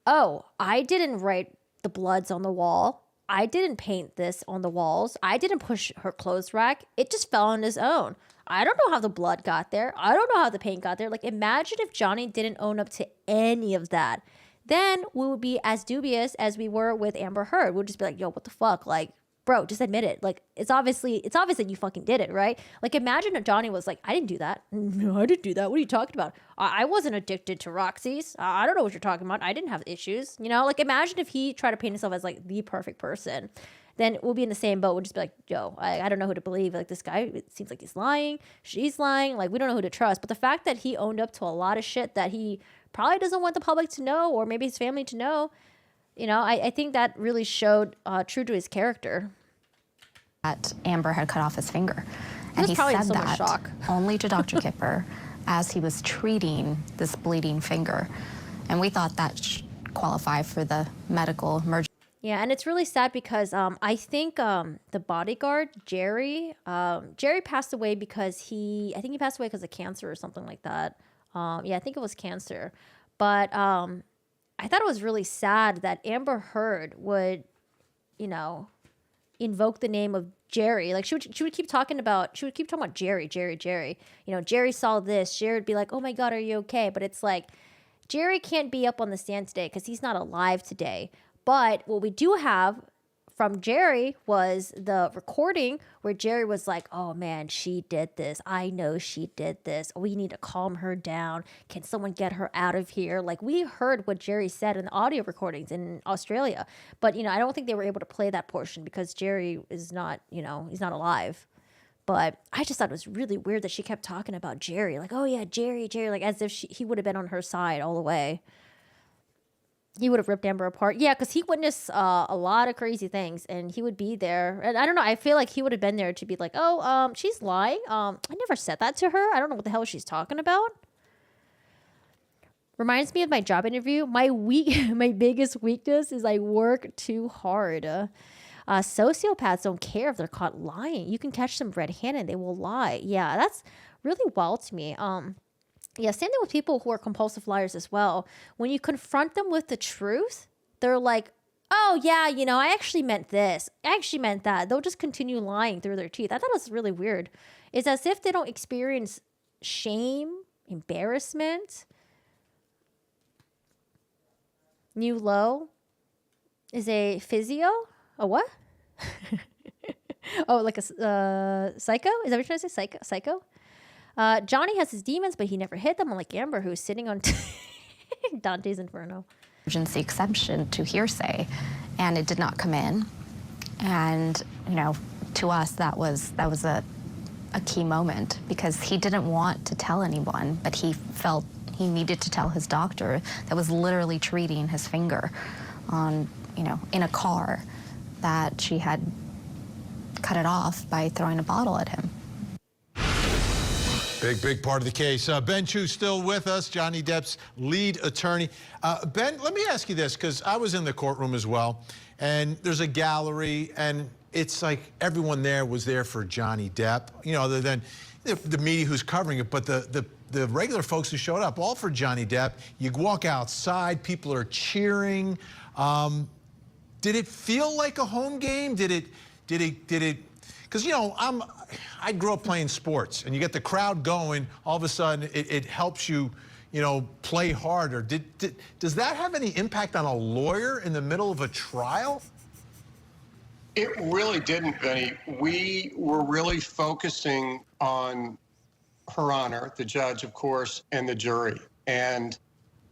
oh, I didn't write the bloods on the wall. I didn't paint this on the walls. I didn't push her clothes rack. It just fell on his own. I don't know how the blood got there. I don't know how the paint got there. Like, imagine if Johnny didn't own up to any of that. Then we would be as dubious as we were with Amber Heard. We'd just be like, yo, what the fuck? Like, bro, just admit it. Like, it's obvious that you fucking did it, right? Like, imagine if Johnny was like, I didn't do that. No, I didn't do that. What are you talking about? I wasn't addicted to Roxy's. I don't know what you're talking about. I didn't have issues. You know, like, imagine if he tried to paint himself as like the perfect person. Then we'll be in the same boat. We'll just be like, yo, I don't know who to believe. Like, this guy, it seems like he's lying. She's lying. Like, we don't know who to trust. But the fact that he owned up to a lot of shit that he probably doesn't want the public to know, or maybe his family to know, you know, I think that really showed true to his character. That Amber had cut off his finger. And he probably in said so much that shock. only to Dr. Kipper as he was treating this bleeding finger. And we thought that should qualify for the medical emergency. Yeah, and it's really sad because I think the bodyguard, Jerry passed away because he passed away because of cancer or something like that. Yeah, I think it was cancer. But I thought it was really sad that Amber Heard would, you know, invoke the name of Jerry. Like, she would keep talking about Jerry. You know, Jerry saw this. Jerry would be like, oh my God, are you okay? But it's like, Jerry can't be up on the stand today because he's not alive today. But what we do have from Jerry was the recording where Jerry was like, oh man, she did this. I know she did this. We need to calm her down. Can someone get her out of here? Like, we heard what Jerry said in the audio recordings in Australia. But, you know, I don't think they were able to play that portion because Jerry is not, you know, he's not alive. But I just thought it was really weird that she kept talking about Jerry. Like, oh yeah, Jerry, like as if he would have been on her side all the way. He would have ripped Amber apart. Yeah, because he witnessed a lot of crazy things, and he would be there. And I don't know, I feel like he would have been there to be like, oh, she's lying. I never said that to her. I don't know what the hell she's talking about. Reminds me of my job interview. My biggest weakness is I work too hard. Sociopaths don't care if they're caught lying. You can catch them red-handed. They will lie. Yeah, that's really wild to me. Yeah, same thing with people who are compulsive liars as well. When you confront them with the truth, they're like, oh yeah, you know, I actually meant this. I actually meant that. They'll just continue lying through their teeth. I thought it was really weird. It's as if they don't experience shame, embarrassment. New low is a physio? A what? Oh, like a psycho? Is that what you're trying to say? Psycho? Johnny has his demons, but he never hit them, unlike Amber, who's sitting on... Dante's Inferno. Emergency exception to hearsay, and it did not come in. And, you know, to us, that was a key moment, because he didn't want to tell anyone, but he felt he needed to tell his doctor that was literally treating his finger on, you know, in a car, that she had cut it off by throwing a bottle at him. Big part of the case. Ben Chew still with us, Johnny Depp's lead attorney. Ben, let me ask you this, because I was in the courtroom as well, and there's a gallery, and it's like everyone there was there for Johnny Depp, you know, other than the media who's covering it, but the regular folks who showed up, all for Johnny Depp. You walk outside, people are cheering. Did it feel like a home game? Did it, because, you know, I grew up playing sports, and you get the crowd going, all of a sudden it helps you, you know, play harder. Does that have any impact on a lawyer in the middle of a trial? It really didn't, Vinny. We were really focusing on Her Honor, the judge, of course, and the jury. And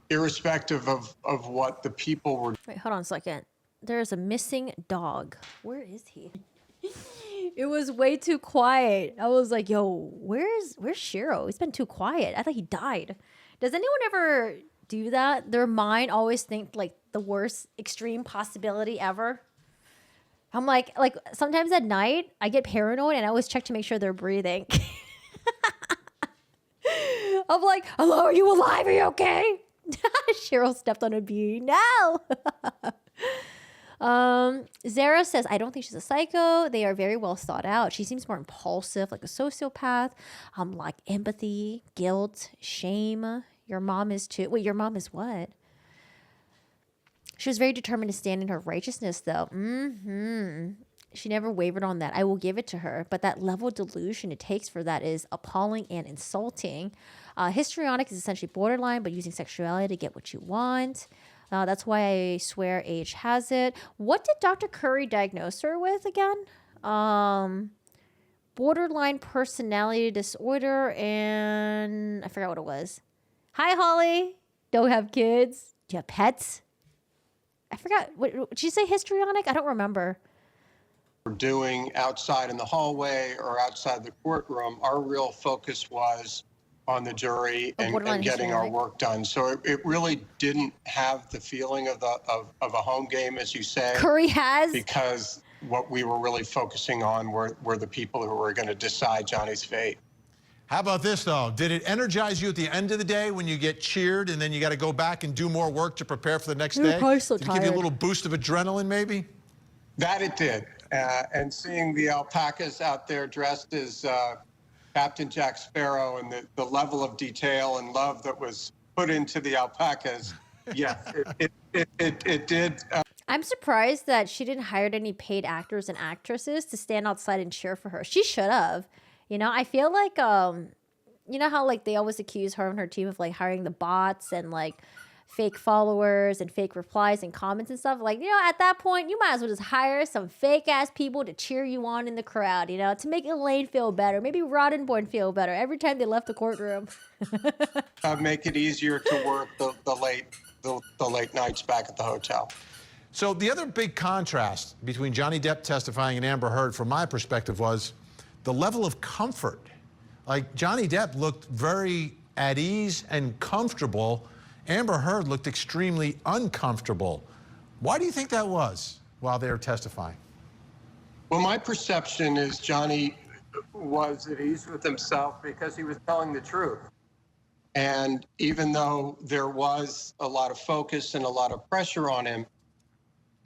irrespective of what the people were... Wait, hold on a second. There's a missing dog. Where is he? It was way too quiet. I was like, yo, where's Shiro? He's been too quiet. I thought he died. Does anyone ever do that? Their mind always think like the worst extreme possibility ever. I'm like sometimes at night I get paranoid and I always check to make sure they're breathing. I'm like, hello, are you alive? Are you okay? Cheryl stepped on a bee. No. Zara says, I don't think she's a psycho. They are very well thought out. She seems more impulsive, like a sociopath. Like empathy, guilt, shame. Your mom is too. Wait, your mom is what? She was very determined to stand in her righteousness, though. She never wavered on that. I will give it to her. But that level of delusion it takes for that is appalling and insulting. Histrionic is essentially borderline, but using sexuality to get what you want. That's why I swear age has it. What did Dr. Curry diagnose her with again? Borderline personality disorder, and I forgot what it was. Hi, Holly. Don't have kids. Do you have pets? I forgot. What, did you say histrionic? I don't remember. We're doing outside in the hallway or outside the courtroom, our real focus was on the jury and getting our work done. So it really didn't have the feeling of a home game, as you say. Curry has. Because what we were really focusing on were the people who were going to decide Johnny's fate. How about this, though? Did it energize you at the end of the day when you get cheered and then you got to go back and do more work to prepare for the next day? Probably so Did it give you a little boost of adrenaline, maybe? That it did. And seeing the alpacas out there dressed as Captain Jack Sparrow and the level of detail and love that was put into the alpacas, yes, it did. I'm surprised that she didn't hire any paid actors and actresses to stand outside and cheer for her. She should have. You know, I feel like, you know how like they always accuse her and her team of like hiring the bots and like fake followers and fake replies and comments and stuff. Like, you know, at that point, you might as well just hire some fake ass people to cheer you on in the crowd, you know, to make Elaine feel better. Maybe Roddenborn feel better every time they left the courtroom. Make it easier to work the late nights back at the hotel. So the other big contrast between Johnny Depp testifying and Amber Heard, from my perspective, was the level of comfort. Like, Johnny Depp looked very at ease and comfortable. Amber Heard looked extremely uncomfortable. Why do you think that was while they were testifying? Well, my perception is Johnny was at ease with himself because he was telling the truth. And even though there was a lot of focus and a lot of pressure on him,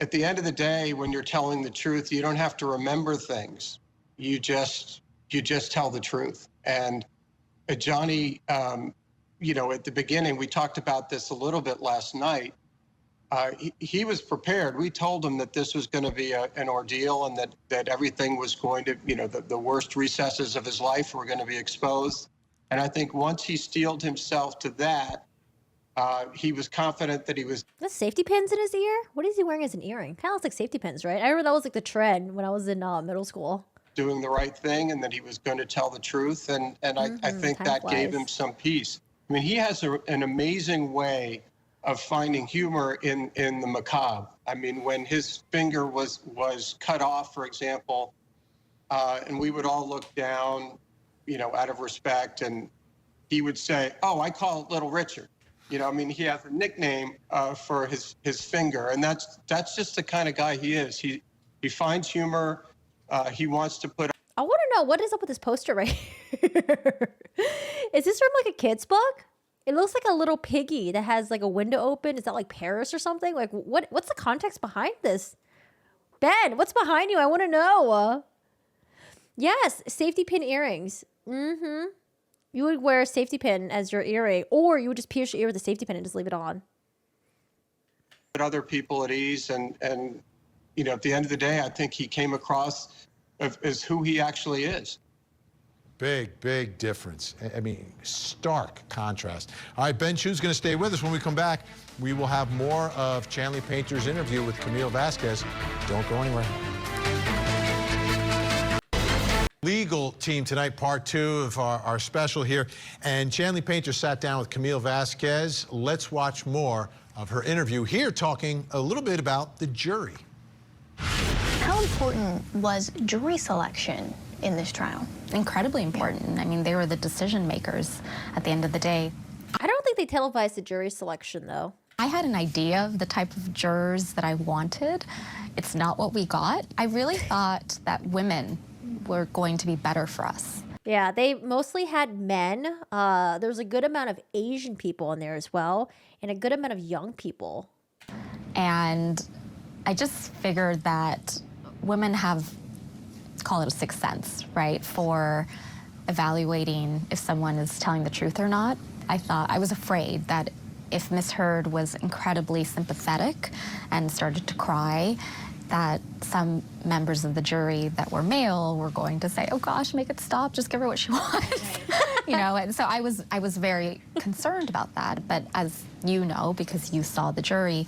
at the end of the day, when you're telling the truth, you don't have to remember things. You just tell the truth. And Johnny, you know, at the beginning, we talked about this a little bit last night. He was prepared. We told him that this was going to be an ordeal and that everything was going to, you know, the worst recesses of his life were going to be exposed. And I think once he steeled himself to that, he was confident that he was... That's safety pins in his ear? What is he wearing as an earring? Kind of looks like safety pins, right? I remember that was like the trend when I was in middle school. Doing the right thing and that he was going to tell the truth. And I think that gave him some peace. I mean, he has an amazing way finding humor in the macabre. I mean, when his finger was cut off, for example, and we would all look down, out of respect, and he would say, "Oh, I call it Little Richard." I mean, he has a nickname for his finger, and that's just the kind of guy he is. He finds humor. He wants to put. I want to know what is up with this poster right here. Is this from like a kid's book? It looks like a little piggy that has like a window open. Is that like Paris or something? Like what's the context behind this? Ben, what's behind you? I want to know. Yes, safety pin earrings. Mm-hmm. You would wear a safety pin as your earring, or you would just pierce your ear with a safety pin and just leave it on. Put other people at ease, and at the end of the day, I think he came across as who he actually is. Big difference. I mean, stark contrast. All right, Ben Chew's going to stay with us. When we come back, we will have more of Chanley Painter's interview with Camille Vasquez. Don't go anywhere. Legal team tonight, part 2 of our special here. And Chanley Painter sat down with Camille Vasquez. Let's watch more of her interview here, talking a little bit about the jury. How important was jury selection in this trial? Incredibly important. I mean, they were the decision makers at the end of the day. I don't think they televised the jury selection, though. I had an idea of the type of jurors that I wanted. It's not what we got. I really thought that women were going to be better for us. Yeah, they mostly had men. There was a good amount of Asian people in there as well, and a good amount of young people. And I just figured that women have, call it a sixth sense, right, for evaluating if someone is telling the truth or not. I was afraid that if Miss Heard was incredibly sympathetic and started to cry, that some members of the jury that were male were going to say, "Oh gosh, make it stop, just give her what she wants." And so I was very concerned about that. But as you know, because you saw the jury,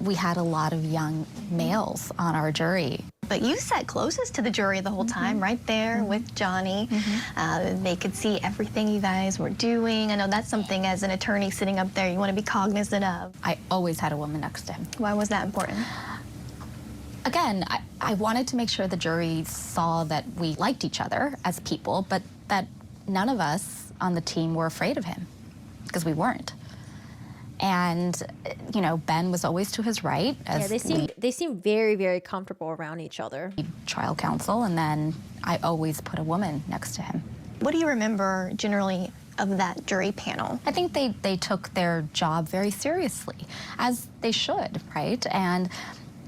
we had a lot of young males on our jury. But you sat closest to the jury the whole time, right there with Johnny. They could see everything you guys were doing. I know that's something as an attorney sitting up there you want to be cognizant of. I always had a woman next to him. Why was that important? Again, I wanted to make sure the jury saw that we liked each other as people, but that none of us on the team were afraid of him, because we weren't. And, Ben was always to his right. Yeah, they seem very, very comfortable around each other. Trial counsel, and then I always put a woman next to him. What do you remember generally of that jury panel? I think they took their job very seriously, as they should, right? And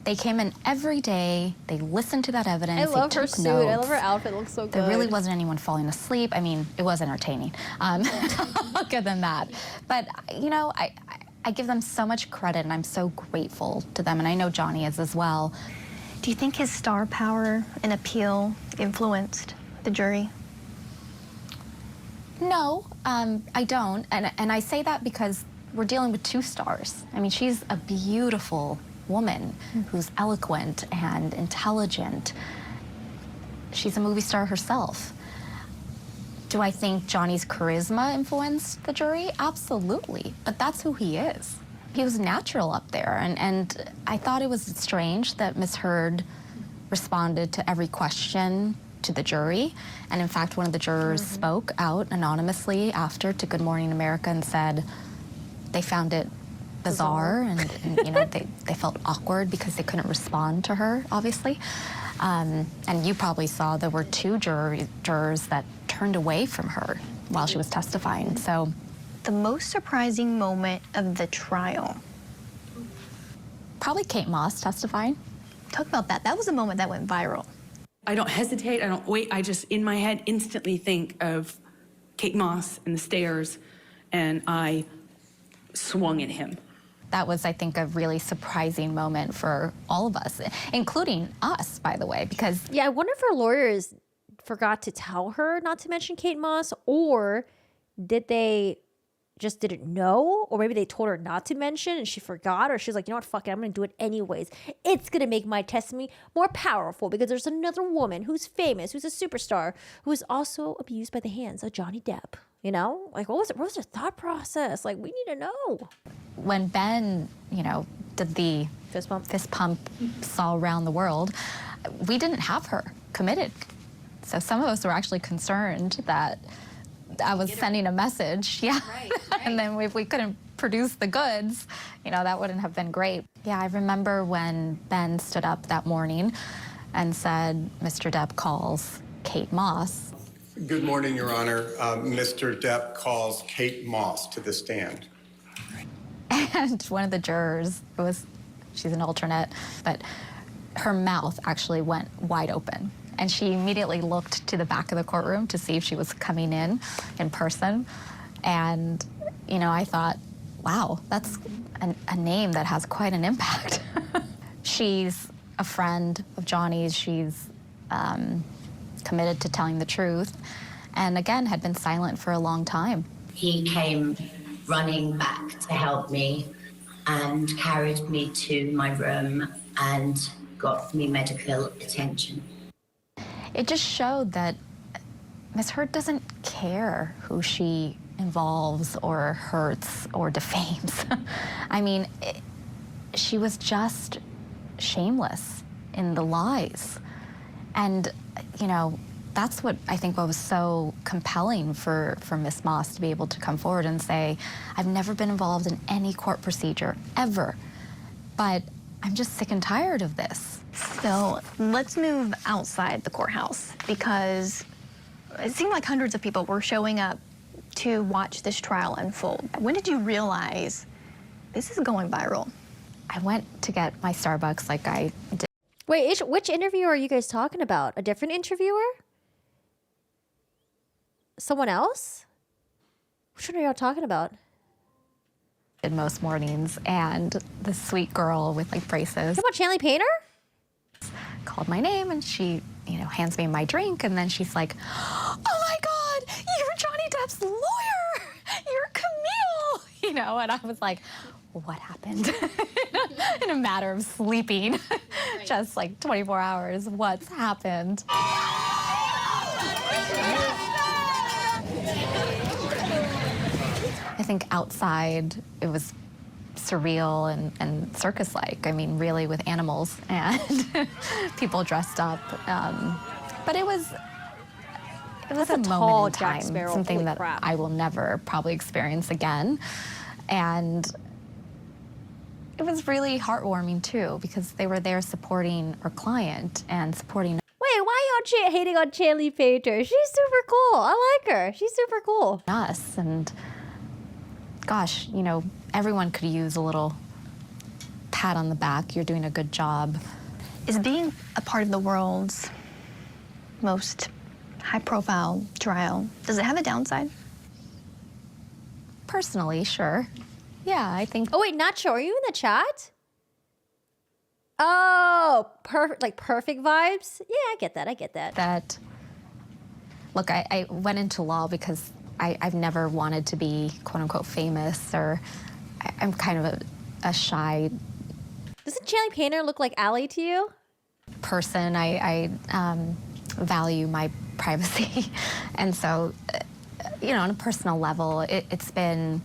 they came in every day. They listened to that evidence. I love her suit. Notes. I love her outfit. It looks so good. There really wasn't anyone falling asleep. I mean, it was entertaining. I'll give them that. But, I give them so much credit, and I'm so grateful to them, and I know Johnny is as well. Do you think his star power and appeal influenced the jury? No, I don't. And I say that because we're dealing with two stars. I mean, she's a beautiful woman who's eloquent and intelligent. She's a movie star herself. Do I think Johnny's charisma influenced the jury? Absolutely, but that's who he is. He was natural up there, and I thought it was strange that Miss Heard responded to every question to the jury, and in fact, one of the jurors spoke out anonymously after to Good Morning America and said they found it bizarre. And they felt awkward because they couldn't respond to her, obviously. And you probably saw there were two jurors that turned away from her while she was testifying. So, the most surprising moment of the trial? Probably Kate Moss testifying. Talk about that. That was a moment that went viral. I don't hesitate. I don't wait. I just, in my head, instantly think of Kate Moss and the stairs, and I swung at him. That was, I think, a really surprising moment for all of us, including us, by the way, because... Yeah, I wonder if her lawyers forgot to tell her not to mention Kate Moss, or did they just didn't know, or maybe they told her not to mention and she forgot, or she's like, you know what, fuck it, I'm gonna do it anyways. It's gonna make my testimony more powerful because there's another woman who's famous, who's a superstar, who is also abused by the hands of Johnny Depp. You know, like what was her thought process? Like we need to know. When Ben, did the fist pump all around the world, we didn't have her committed. So some of us were actually concerned that I was sending a message, right. And then if we couldn't produce the goods, that wouldn't have been great. Yeah, I remember when Ben stood up that morning and said, Mr. Depp calls Kate Moss. Good morning, Your Honor. Mr. Depp calls Kate Moss to the stand. And one of the jurors, she's an alternate, but her mouth actually went wide open. And she immediately looked to the back of the courtroom to see if she was coming in person. And, I thought, wow, that's a name that has quite an impact. She's a friend of Johnny's. She's committed to telling the truth. And again, had been silent for a long time. He came running back to help me and carried me to my room and got me medical attention. It just showed that Ms. Heard doesn't care who she involves or hurts or defames. I mean, she was just shameless in the lies. And, that's what I think what was so compelling for Ms. Moss to be able to come forward and say, I've never been involved in any court procedure, ever. But I'm just sick and tired of this. So let's move outside the courthouse, because it seemed like hundreds of people were showing up to watch this trial unfold. When did you realize this is going viral? I went to get my Starbucks like I did. Wait, which interviewer are you guys talking about? A different interviewer? Someone else? Which one are y'all talking about? In most mornings, and the sweet girl with like braces. You about Chanley Painter? Called my name, and she, hands me my drink, and then she's like, "Oh my God, you're Johnny Depp's lawyer. You're Camille." And I was like, "What happened?" In a matter of sleeping, just like 24 hours. What's happened? I think outside it was surreal and circus-like. I mean, really with animals and people dressed up. But it was a moment in time, something that I will never probably experience again. And it was really heartwarming too, because they were there supporting our client and supporting. Wait, why y'all hating on Chanley Painter? She's super cool. I like her. She's super cool. Us, and gosh, everyone could use a little pat on the back. You're doing a good job. Is being a part of the world's most high-profile trial, does it have a downside? Personally, sure. Yeah, I think. Oh wait, Nacho, are you in the chat? Oh, perfect vibes. Yeah, I get that. Look, I went into law because I've never wanted to be quote-unquote famous, or I'm kind of a shy. Doesn't Chanley Painter look like Allie to you? Person, I value my privacy, and so, on a personal level, it's been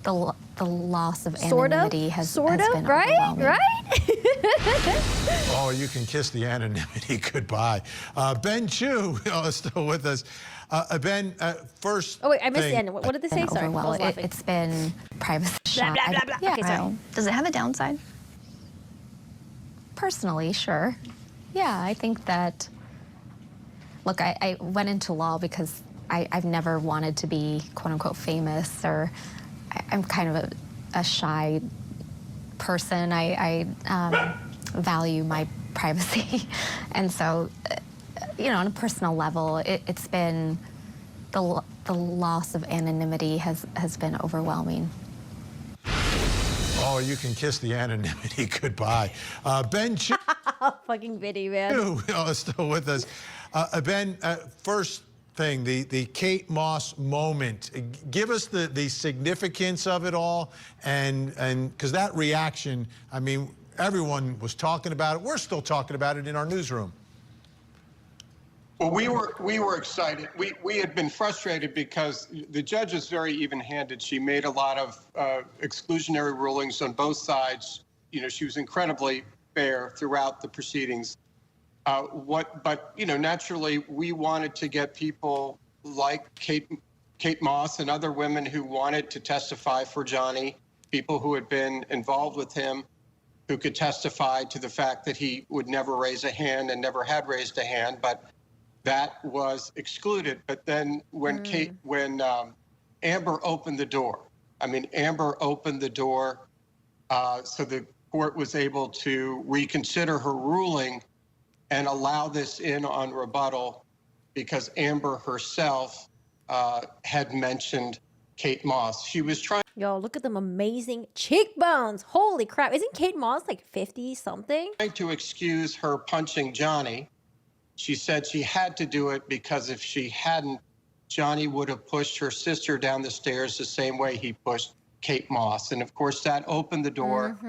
the loss of anonymity has been overwhelming. Right? Oh, you can kiss the anonymity goodbye. Ben Chew is still with us. Ben, first. Oh wait, I missed the end. What did they say? Sorry, I was laughing. It's been privacy. Blah, blah, blah, blah. Yeah, okay, sorry. Does it have a downside? Personally, sure. Yeah, I think that. Look, I went into law because I've never wanted to be quote-unquote famous, or I'm kind of a shy person. I value my privacy, and so, on a personal level, it's been the loss of anonymity has been overwhelming. Oh, you can kiss the anonymity goodbye. Ben Chew. Fucking Biddy, man. Is still with us. Ben, first thing, the Kate Moss moment. Give us the significance of it all, and because that reaction, I mean, everyone was talking about it. We're still talking about it in our newsroom. Well, we were excited. We had been frustrated because the judge is very even-handed. She made a lot of exclusionary rulings on both sides. You know, she was incredibly fair throughout the proceedings. But you know, naturally, we wanted to get people like Kate Moss and other women who wanted to testify for Johnny, people who had been involved with him, who could testify to the fact that he would never raise a hand and never had raised a hand, but that was excluded. But then when Amber opened the door, Amber opened the door so the court was able to reconsider her ruling and allow this in on rebuttal because Amber herself had mentioned Kate Moss. She was trying. Yo, look at them amazing cheekbones. Holy crap. Isn't Kate Moss like 50 something? To excuse her punching Johnny. She said she had to do it because if she hadn't, Johnny would have pushed her sister down the stairs the same way he pushed Kate Moss. And of course, that opened the door.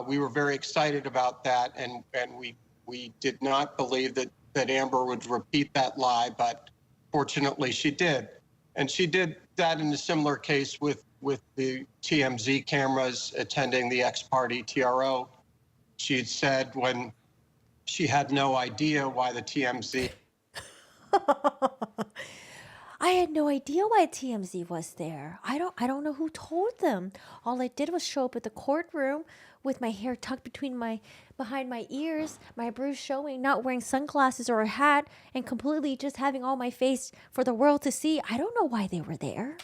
We were very excited about that. And we did not believe that Amber would repeat that lie, but fortunately she did. And she did that in a similar case with the TMZ cameras attending the ex-party TRO. She had said when she had no idea why the TMZ. I had no idea why TMZ was there. I don't know who told them. All I did was show up at the courtroom with my hair tucked behind my ears, my bruise showing, not wearing sunglasses or a hat, and completely just having all my face for the world to see. I don't know why they were there.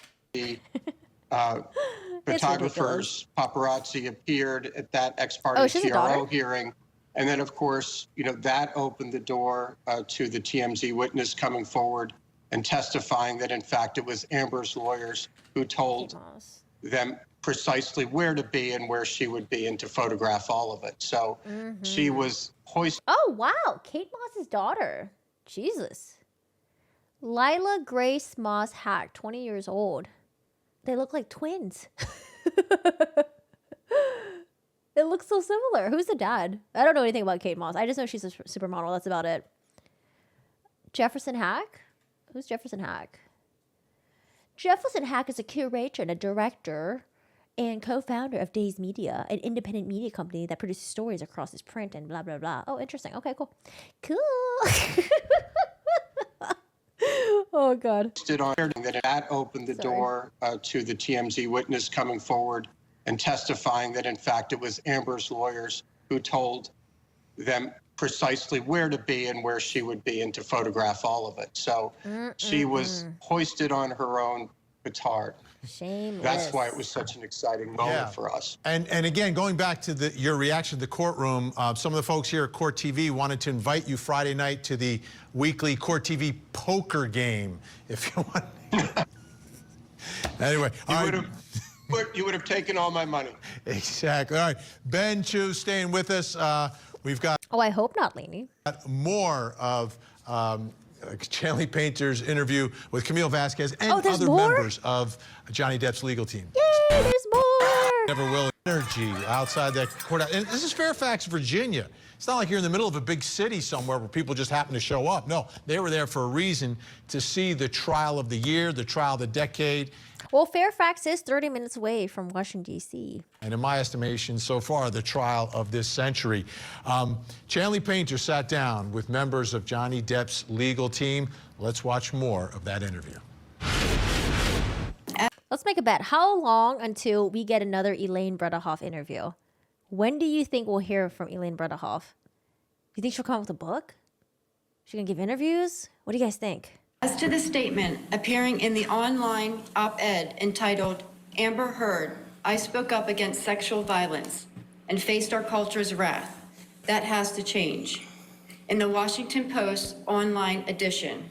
Photographers, paparazzi appeared at that ex-party TRO hearing. And then, of course, you know, that opened the door to the TMZ witness coming forward and testifying that, in fact, it was Amber's lawyers who told them precisely where to be and where she would be and to photograph all of it. So she was hoisted. Oh, wow. Kate Moss's daughter. Jesus. Lila Grace Moss Hack, 20 years old. They look like twins. It looks so similar. Who's the dad? I don't know anything about Kate Moss. I just know she's a supermodel. That's about it. Jefferson Hack? Who's Jefferson Hack? Jefferson Hack is a curator and a director and co-founder of Days Media, an independent media company that produces stories across its print and blah, blah, blah. Oh, interesting. Okay, cool. Cool. Oh, God. That opened the door to the TMZ witness coming forward and testifying that, in fact, it was Amber's lawyers who told them precisely where to be and where she would be and to photograph all of it. So she was hoisted on her own petard. Shameless. That's why it was such an exciting moment for us. And again, going back to your reaction to the courtroom, some of the folks here at Court TV wanted to invite you Friday night to the weekly Court TV poker game, if you want. Anyway, you would have taken all my money. Exactly. All right, Ben Chew staying with us. We've got. Oh, I hope not, Lainey. More of Chanley Painter's interview with Camille Vasquez and other more? members of Johnny Depp's legal team. Yay, there's more! Never will. Energy outside that courthouse. And this is Fairfax, Virginia. It's not like you're in the middle of a big city somewhere where people just happen to show up. No, they were there for a reason, to see the trial of the year, the trial of the decade. Well, Fairfax is 30 minutes away from Washington, D.C. And in my estimation, so far, the trial of this century. Chanley Painter sat down with members of Johnny Depp's legal team. Let's watch more of that interview. Let's make a bet. How long until we get another Elaine Bredehoff interview? When do you think we'll hear from Elaine Bredehoff? Do you think she'll come up with a book? She gonna give interviews? What do you guys think? As to the statement appearing in the online op-ed entitled, Amber Heard, I spoke up against sexual violence and faced our culture's wrath. That has to change. In the Washington Post online edition,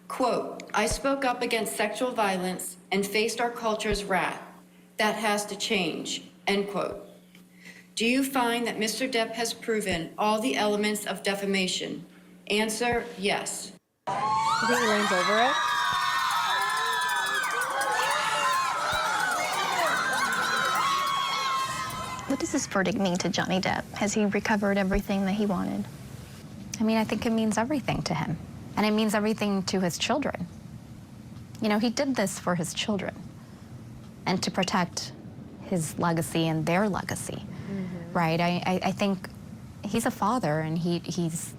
quote, I spoke up against sexual violence and faced our culture's wrath. That has to change, end quote. Do you find that Mr. Depp has proven all the elements of defamation? Answer, yes. You think Elaine's over it? What does this verdict mean to Johnny Depp? Has he recovered everything that he wanted? I mean, I think it means everything to him. And it means everything to his children. You know, he did this for his children and to protect his legacy and their legacy, right? I think he's a father, and he's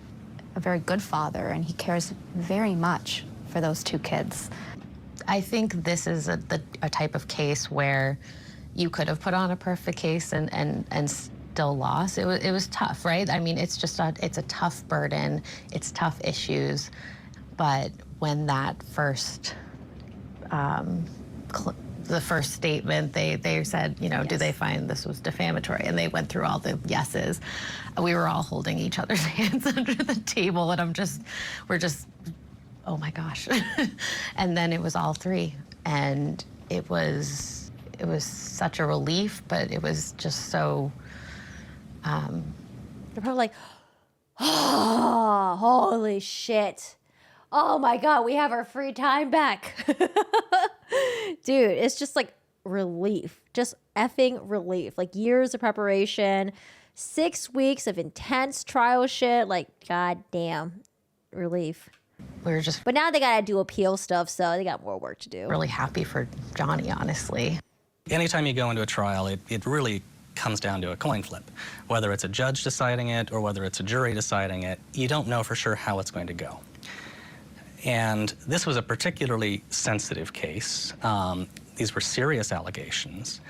a very good father, and he cares very much for those two kids. I think this is a type of case where you could have put on a perfect case and still lost. It was tough, right? I mean, it's a tough burden, it's tough issues, but when that first, the first statement, they said, you know, do they find this was defamatory? And they went through all the yeses. We were all holding each other's hands under the table, and we're just, oh my gosh. And then it was all three, and it was such a relief, but it was just so. They're probably like, oh, holy shit. Oh my God, we have our free time back. Dude, it's just like relief. Just effing relief. Like years of preparation, 6 weeks of intense trial shit. Like, goddamn, relief. But now they gotta do appeal stuff, so they got more work to do. Really happy for Johnny, honestly. Anytime you go into a trial, it really comes down to a coin flip. Whether it's a judge deciding it or whether it's a jury deciding it, you don't know for sure how it's going to go. And this was a particularly sensitive case. These were serious allegations.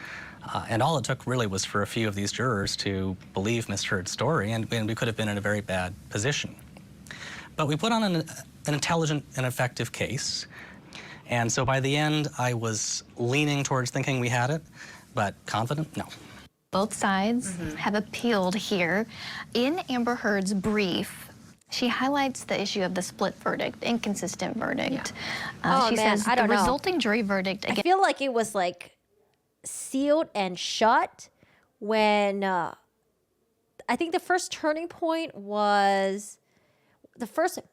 And all it took really was for a few of these jurors to believe Ms. Heard's story, and we could have been in a very bad position. But we put on an intelligent and effective case. And so by the end, I was leaning towards thinking we had it, but confident, no. Both sides have appealed here. In Amber Heard's brief, she highlights the issue of the split verdict, inconsistent verdict. She says I don't the know. resulting jury verdict. I feel like it was like sealed and shut when I think the first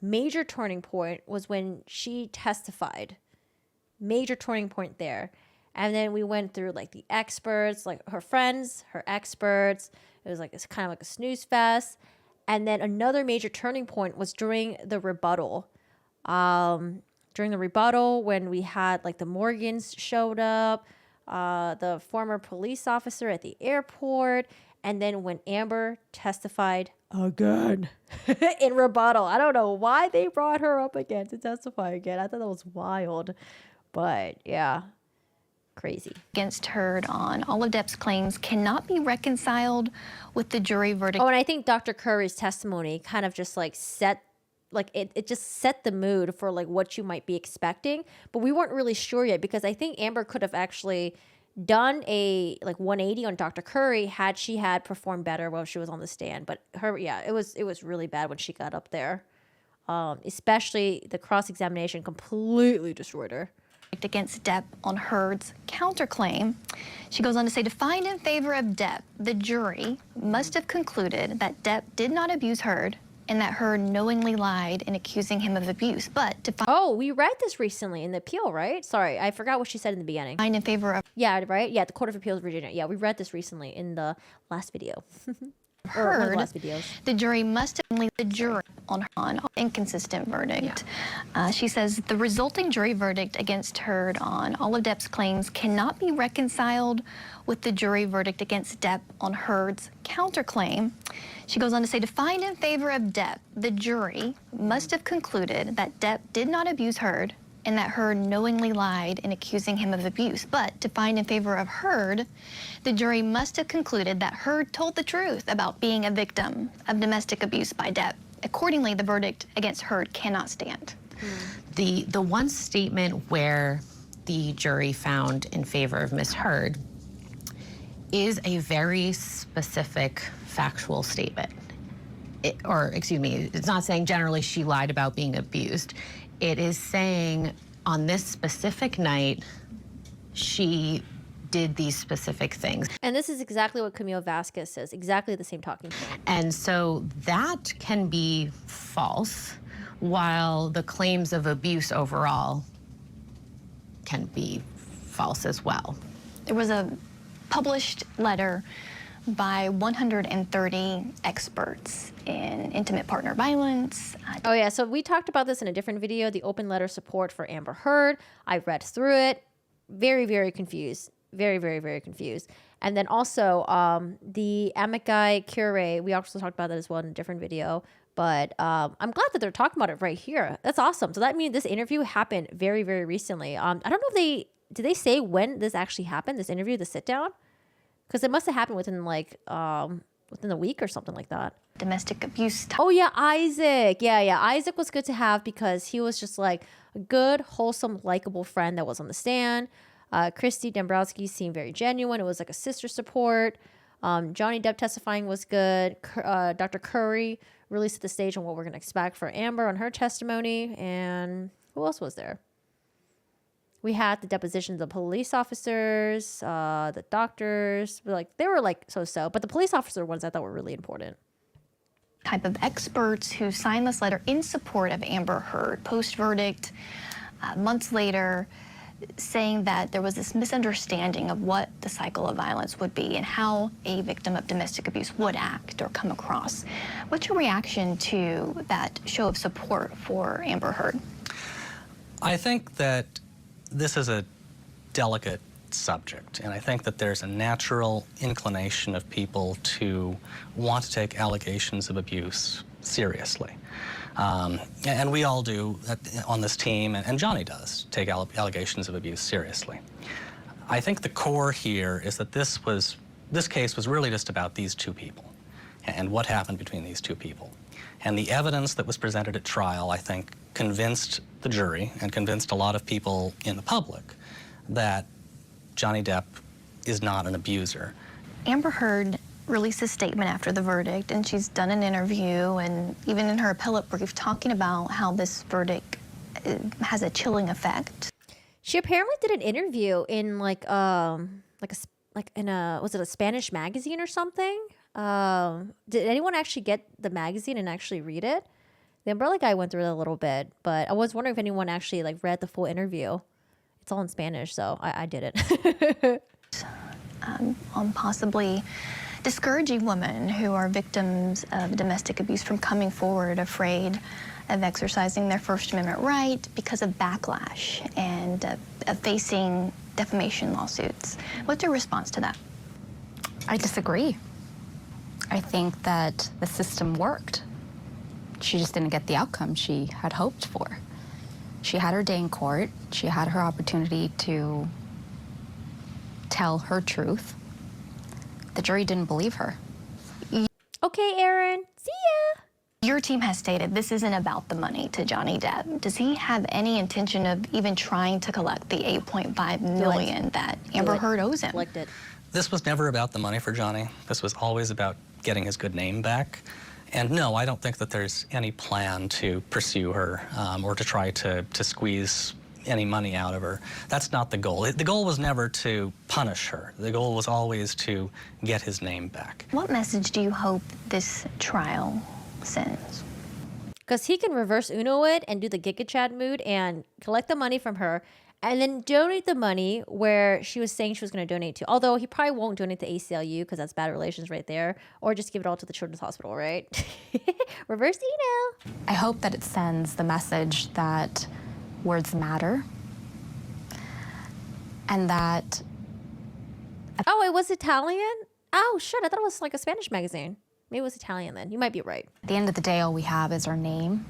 major turning point was when she testified. Major turning point there. And then we went through like the experts, like her friends, her experts. It was like it's kind of like a snooze fest. And then another major turning point was during the rebuttal. When we had like the Morgans showed up, the former police officer at the airport, and then when Amber testified again in rebuttal. I don't know why they brought her up again to testify again. I thought that was wild. But yeah, crazy. Against Heard on all of Depp's claims cannot be reconciled with the jury verdict. Oh, and I think Dr. Curry's testimony kind of just like it just set the mood for like what you might be expecting. But we weren't really sure yet because I think Amber could have actually done a like 180 on Dr. Curry had she had performed better while she was on the stand. But it was really bad when she got up there. Especially the cross-examination completely destroyed her. Against Depp on Heard's counterclaim. She goes on to say, to find in favor of Depp, the jury must have concluded that Depp did not abuse Heard and that Heard knowingly lied in accusing him of abuse. But to find we read this recently in the appeal, right? Sorry, I forgot what she said in the beginning. Find in favor of right? Yeah, the Court of Appeals of Virginia. Yeah, we read this recently in the last video. Heard, one of the last videos. The jury must have only the jury on inconsistent verdict. She says the resulting jury verdict against Heard on all of Depp's claims cannot be reconciled with the jury verdict against Depp on Heard's counterclaim. She goes on to say, to find in favor of Depp, the jury must have concluded that Depp did not abuse Heard and that Heard knowingly lied in accusing him of abuse. But to find in favor of Heard, the jury must have concluded that Heard told the truth about being a victim of domestic abuse by Depp. Accordingly, the verdict against Heard cannot stand. The one statement where the jury found in favor of Ms. Heard is a very specific factual statement. It's not saying generally she lied about being abused. It is saying on this specific night, she did these specific things. And this is exactly what Camille Vasquez says, exactly the same talking point. And so that can be false, while the claims of abuse overall can be false as well. There was a published letter by 130 experts in intimate partner violence. Oh yeah, so we talked about this in a different video, the open letter support for Amber Heard. I read through it. Very, very confused. Very, very, very confused. And then also the amici curiae, we also talked about that as well in a different video. But I'm glad that they're talking about it right here. That's awesome. So that means this interview happened very, very recently. I don't know if did they say when this actually happened, this interview, the sit down? Because it must have happened within like within a week or something like that. Domestic abuse. Oh yeah, Isaac. Yeah. Isaac was good to have because he was just like a good, wholesome, likable friend that was on the stand. Christy Dombrowski seemed very genuine. It was like a sister support. Johnny Depp testifying was good. Dr. Curry really set the stage on what we're going to expect for Amber on her testimony. And who else was there? We had the depositions of police officers, the doctors. They were like so-so. But the police officer ones I thought were really important. Type of experts who signed this letter in support of Amber Heard post-verdict, months later, saying that there was this misunderstanding of what the cycle of violence would be and how a victim of domestic abuse would act or come across. What's your reaction to that show of support for Amber Heard? I think that this is a delicate subject, and I think that there's a natural inclination of people to want to take allegations of abuse seriously. And we all do on this team, and Johnny does take allegations of abuse seriously. I think the core here is that this case was really just about these two people and what happened between these two people. And the evidence that was presented at trial, I think, convinced the jury and convinced a lot of people in the public that Johnny Depp is not an abuser. Amber Heard released a statement after the verdict, and she's done an interview and even in her appellate brief talking about how this verdict has a chilling effect. She apparently did an interview in was it a Spanish magazine or something? Did anyone actually get the magazine and actually read it? The Umbrella guy went through it a little bit, but I was wondering if anyone actually read the full interview. It's all in Spanish, so I did it. On possibly discouraging women who are victims of domestic abuse from coming forward afraid of exercising their First Amendment right because of backlash and of facing defamation lawsuits. What's your response to that? I disagree. I think that the system worked. She just didn't get the outcome she had hoped for. She had her day in court. She had her opportunity to tell her truth. The jury didn't believe her. Okay, Aaron. See ya. Your team has stated this isn't about the money to Johnny Depp. Does he have any intention of even trying to collect the $8.5 million that Amber Heard owes him? This was never about the money for Johnny. This was always about getting his good name back. And no, I don't think that there's any plan to pursue her or to try to squeeze any money out of her. That's not the goal. The goal was never to punish her. The goal was always to get his name back. What message do you hope this trial sends? Because he can reverse Uno it and do the Giga Chad mood and collect the money from her and then donate the money where she was saying she was going to donate to. Although he probably won't donate to ACLU because that's bad relations right there. Or just give it all to the Children's Hospital, right? Reverse Uno. I hope that it sends the message that words matter and that... Oh, it was Italian? Oh, shit. I thought it was like a Spanish magazine. Maybe it was Italian then. You might be right. At the end of the day, all we have is our name,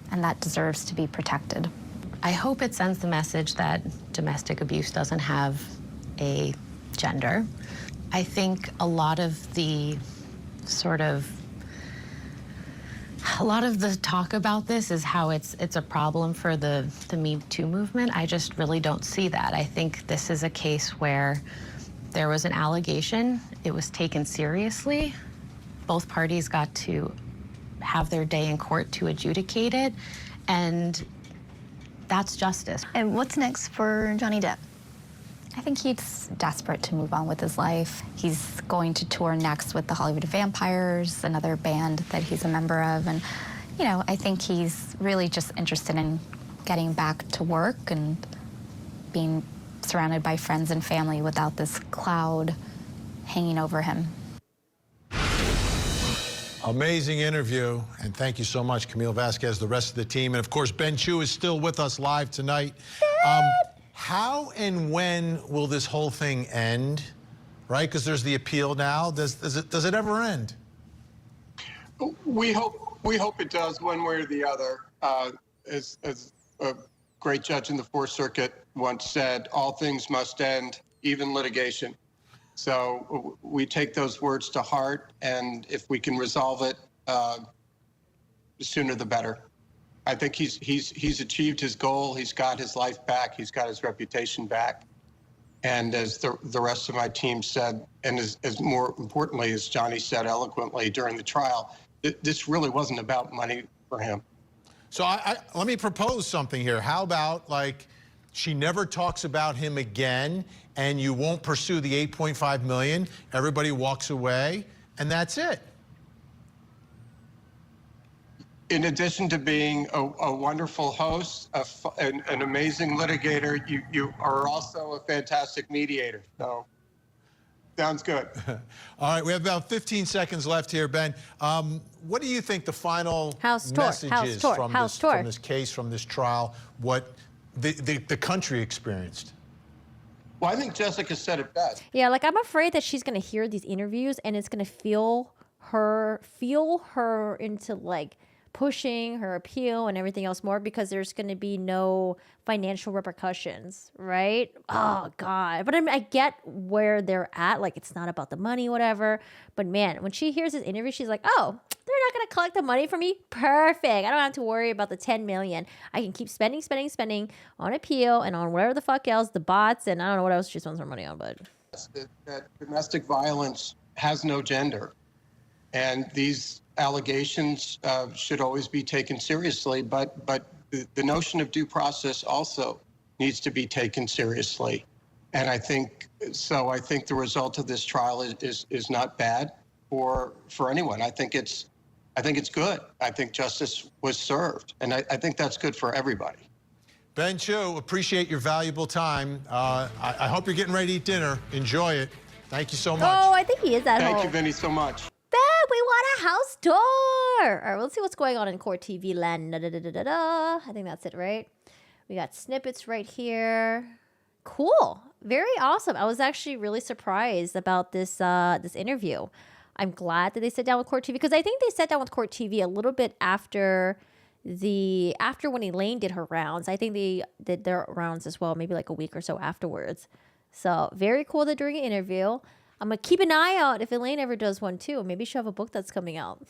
and that deserves to be protected. I hope it sends the message that domestic abuse doesn't have a gender. I think a lot of the talk about this is how it's a problem for the Me Too movement. I just really don't see that. I think this is a case where there was an allegation, it was taken seriously. Both parties got to have their day in court to adjudicate it, and that's justice. And what's next for Johnny Depp? I think he's desperate to move on with his life. He's going to tour next with the Hollywood Vampires, another band that he's a member of. And, you know, I think he's really just interested in getting back to work and being surrounded by friends and family without this cloud hanging over him. Amazing interview, and thank you so much, Camille Vasquez, the rest of the team. And of course, Ben Chew is still with us live tonight. How and when will this whole thing end? Right, because there's the appeal now. Does it ever end? We hope it does one way or the other. As a great judge in the Fourth Circuit once said, all things must end, even litigation. So we take those words to heart, and if we can resolve it, the sooner the better. I think he's achieved his goal. He's got his life back. He's got his reputation back. And as the rest of my team said, and as more importantly, as Johnny said eloquently during the trial, this really wasn't about money for him. So let me propose something here. How about, like, she never talks about him again, and you won't pursue the $8.5 million. Everybody walks away, and that's it. In addition to being a wonderful host, an amazing litigator, you are also a fantastic mediator. So, sounds good. All right, we have about 15 seconds left here, Ben. What do you think the final message is from this case, from this trial, what the country experienced? Well, I think Jessica said it best. Yeah, like, I'm afraid that she's going to hear these interviews and it's going to feel her into, like, pushing her appeal and everything else more, because there's going to be no financial repercussions, right? Oh, God. But I get where they're at. Like, it's not about the money, whatever. But, man, when she hears this interview, she's like, oh, they're not going to collect the money from me? Perfect. I don't have to worry about the $10 million. I can keep spending on appeal and on whatever the fuck else, the bots, and I don't know what else she spends her money on, but... That domestic violence has no gender. And these allegations should always be taken seriously, but the notion of due process also needs to be taken seriously. And I think the result of this trial is not bad for anyone. I think it's good. I think justice was served, and I think that's good for everybody. Ben Chew, appreciate your valuable time. I hope you're getting ready to eat dinner. Enjoy it. Thank you so much. Oh, I think he is at home. Thank you, Vinny, so much. Ben, we want a house tour. All right, let's see what's going on in Court TV land. I think that's it, right? We got snippets right here. Cool. Very awesome. I was actually really surprised about this this interview. I'm glad that they sat down with Court TV, because I think they sat down with Court TV a little bit after when Elaine did her rounds. I think they did their rounds as well, maybe like a week or so afterwards. So very cool that during an interview. I'm going to keep an eye out if Elaine ever does one too. Maybe she'll have a book that's coming out.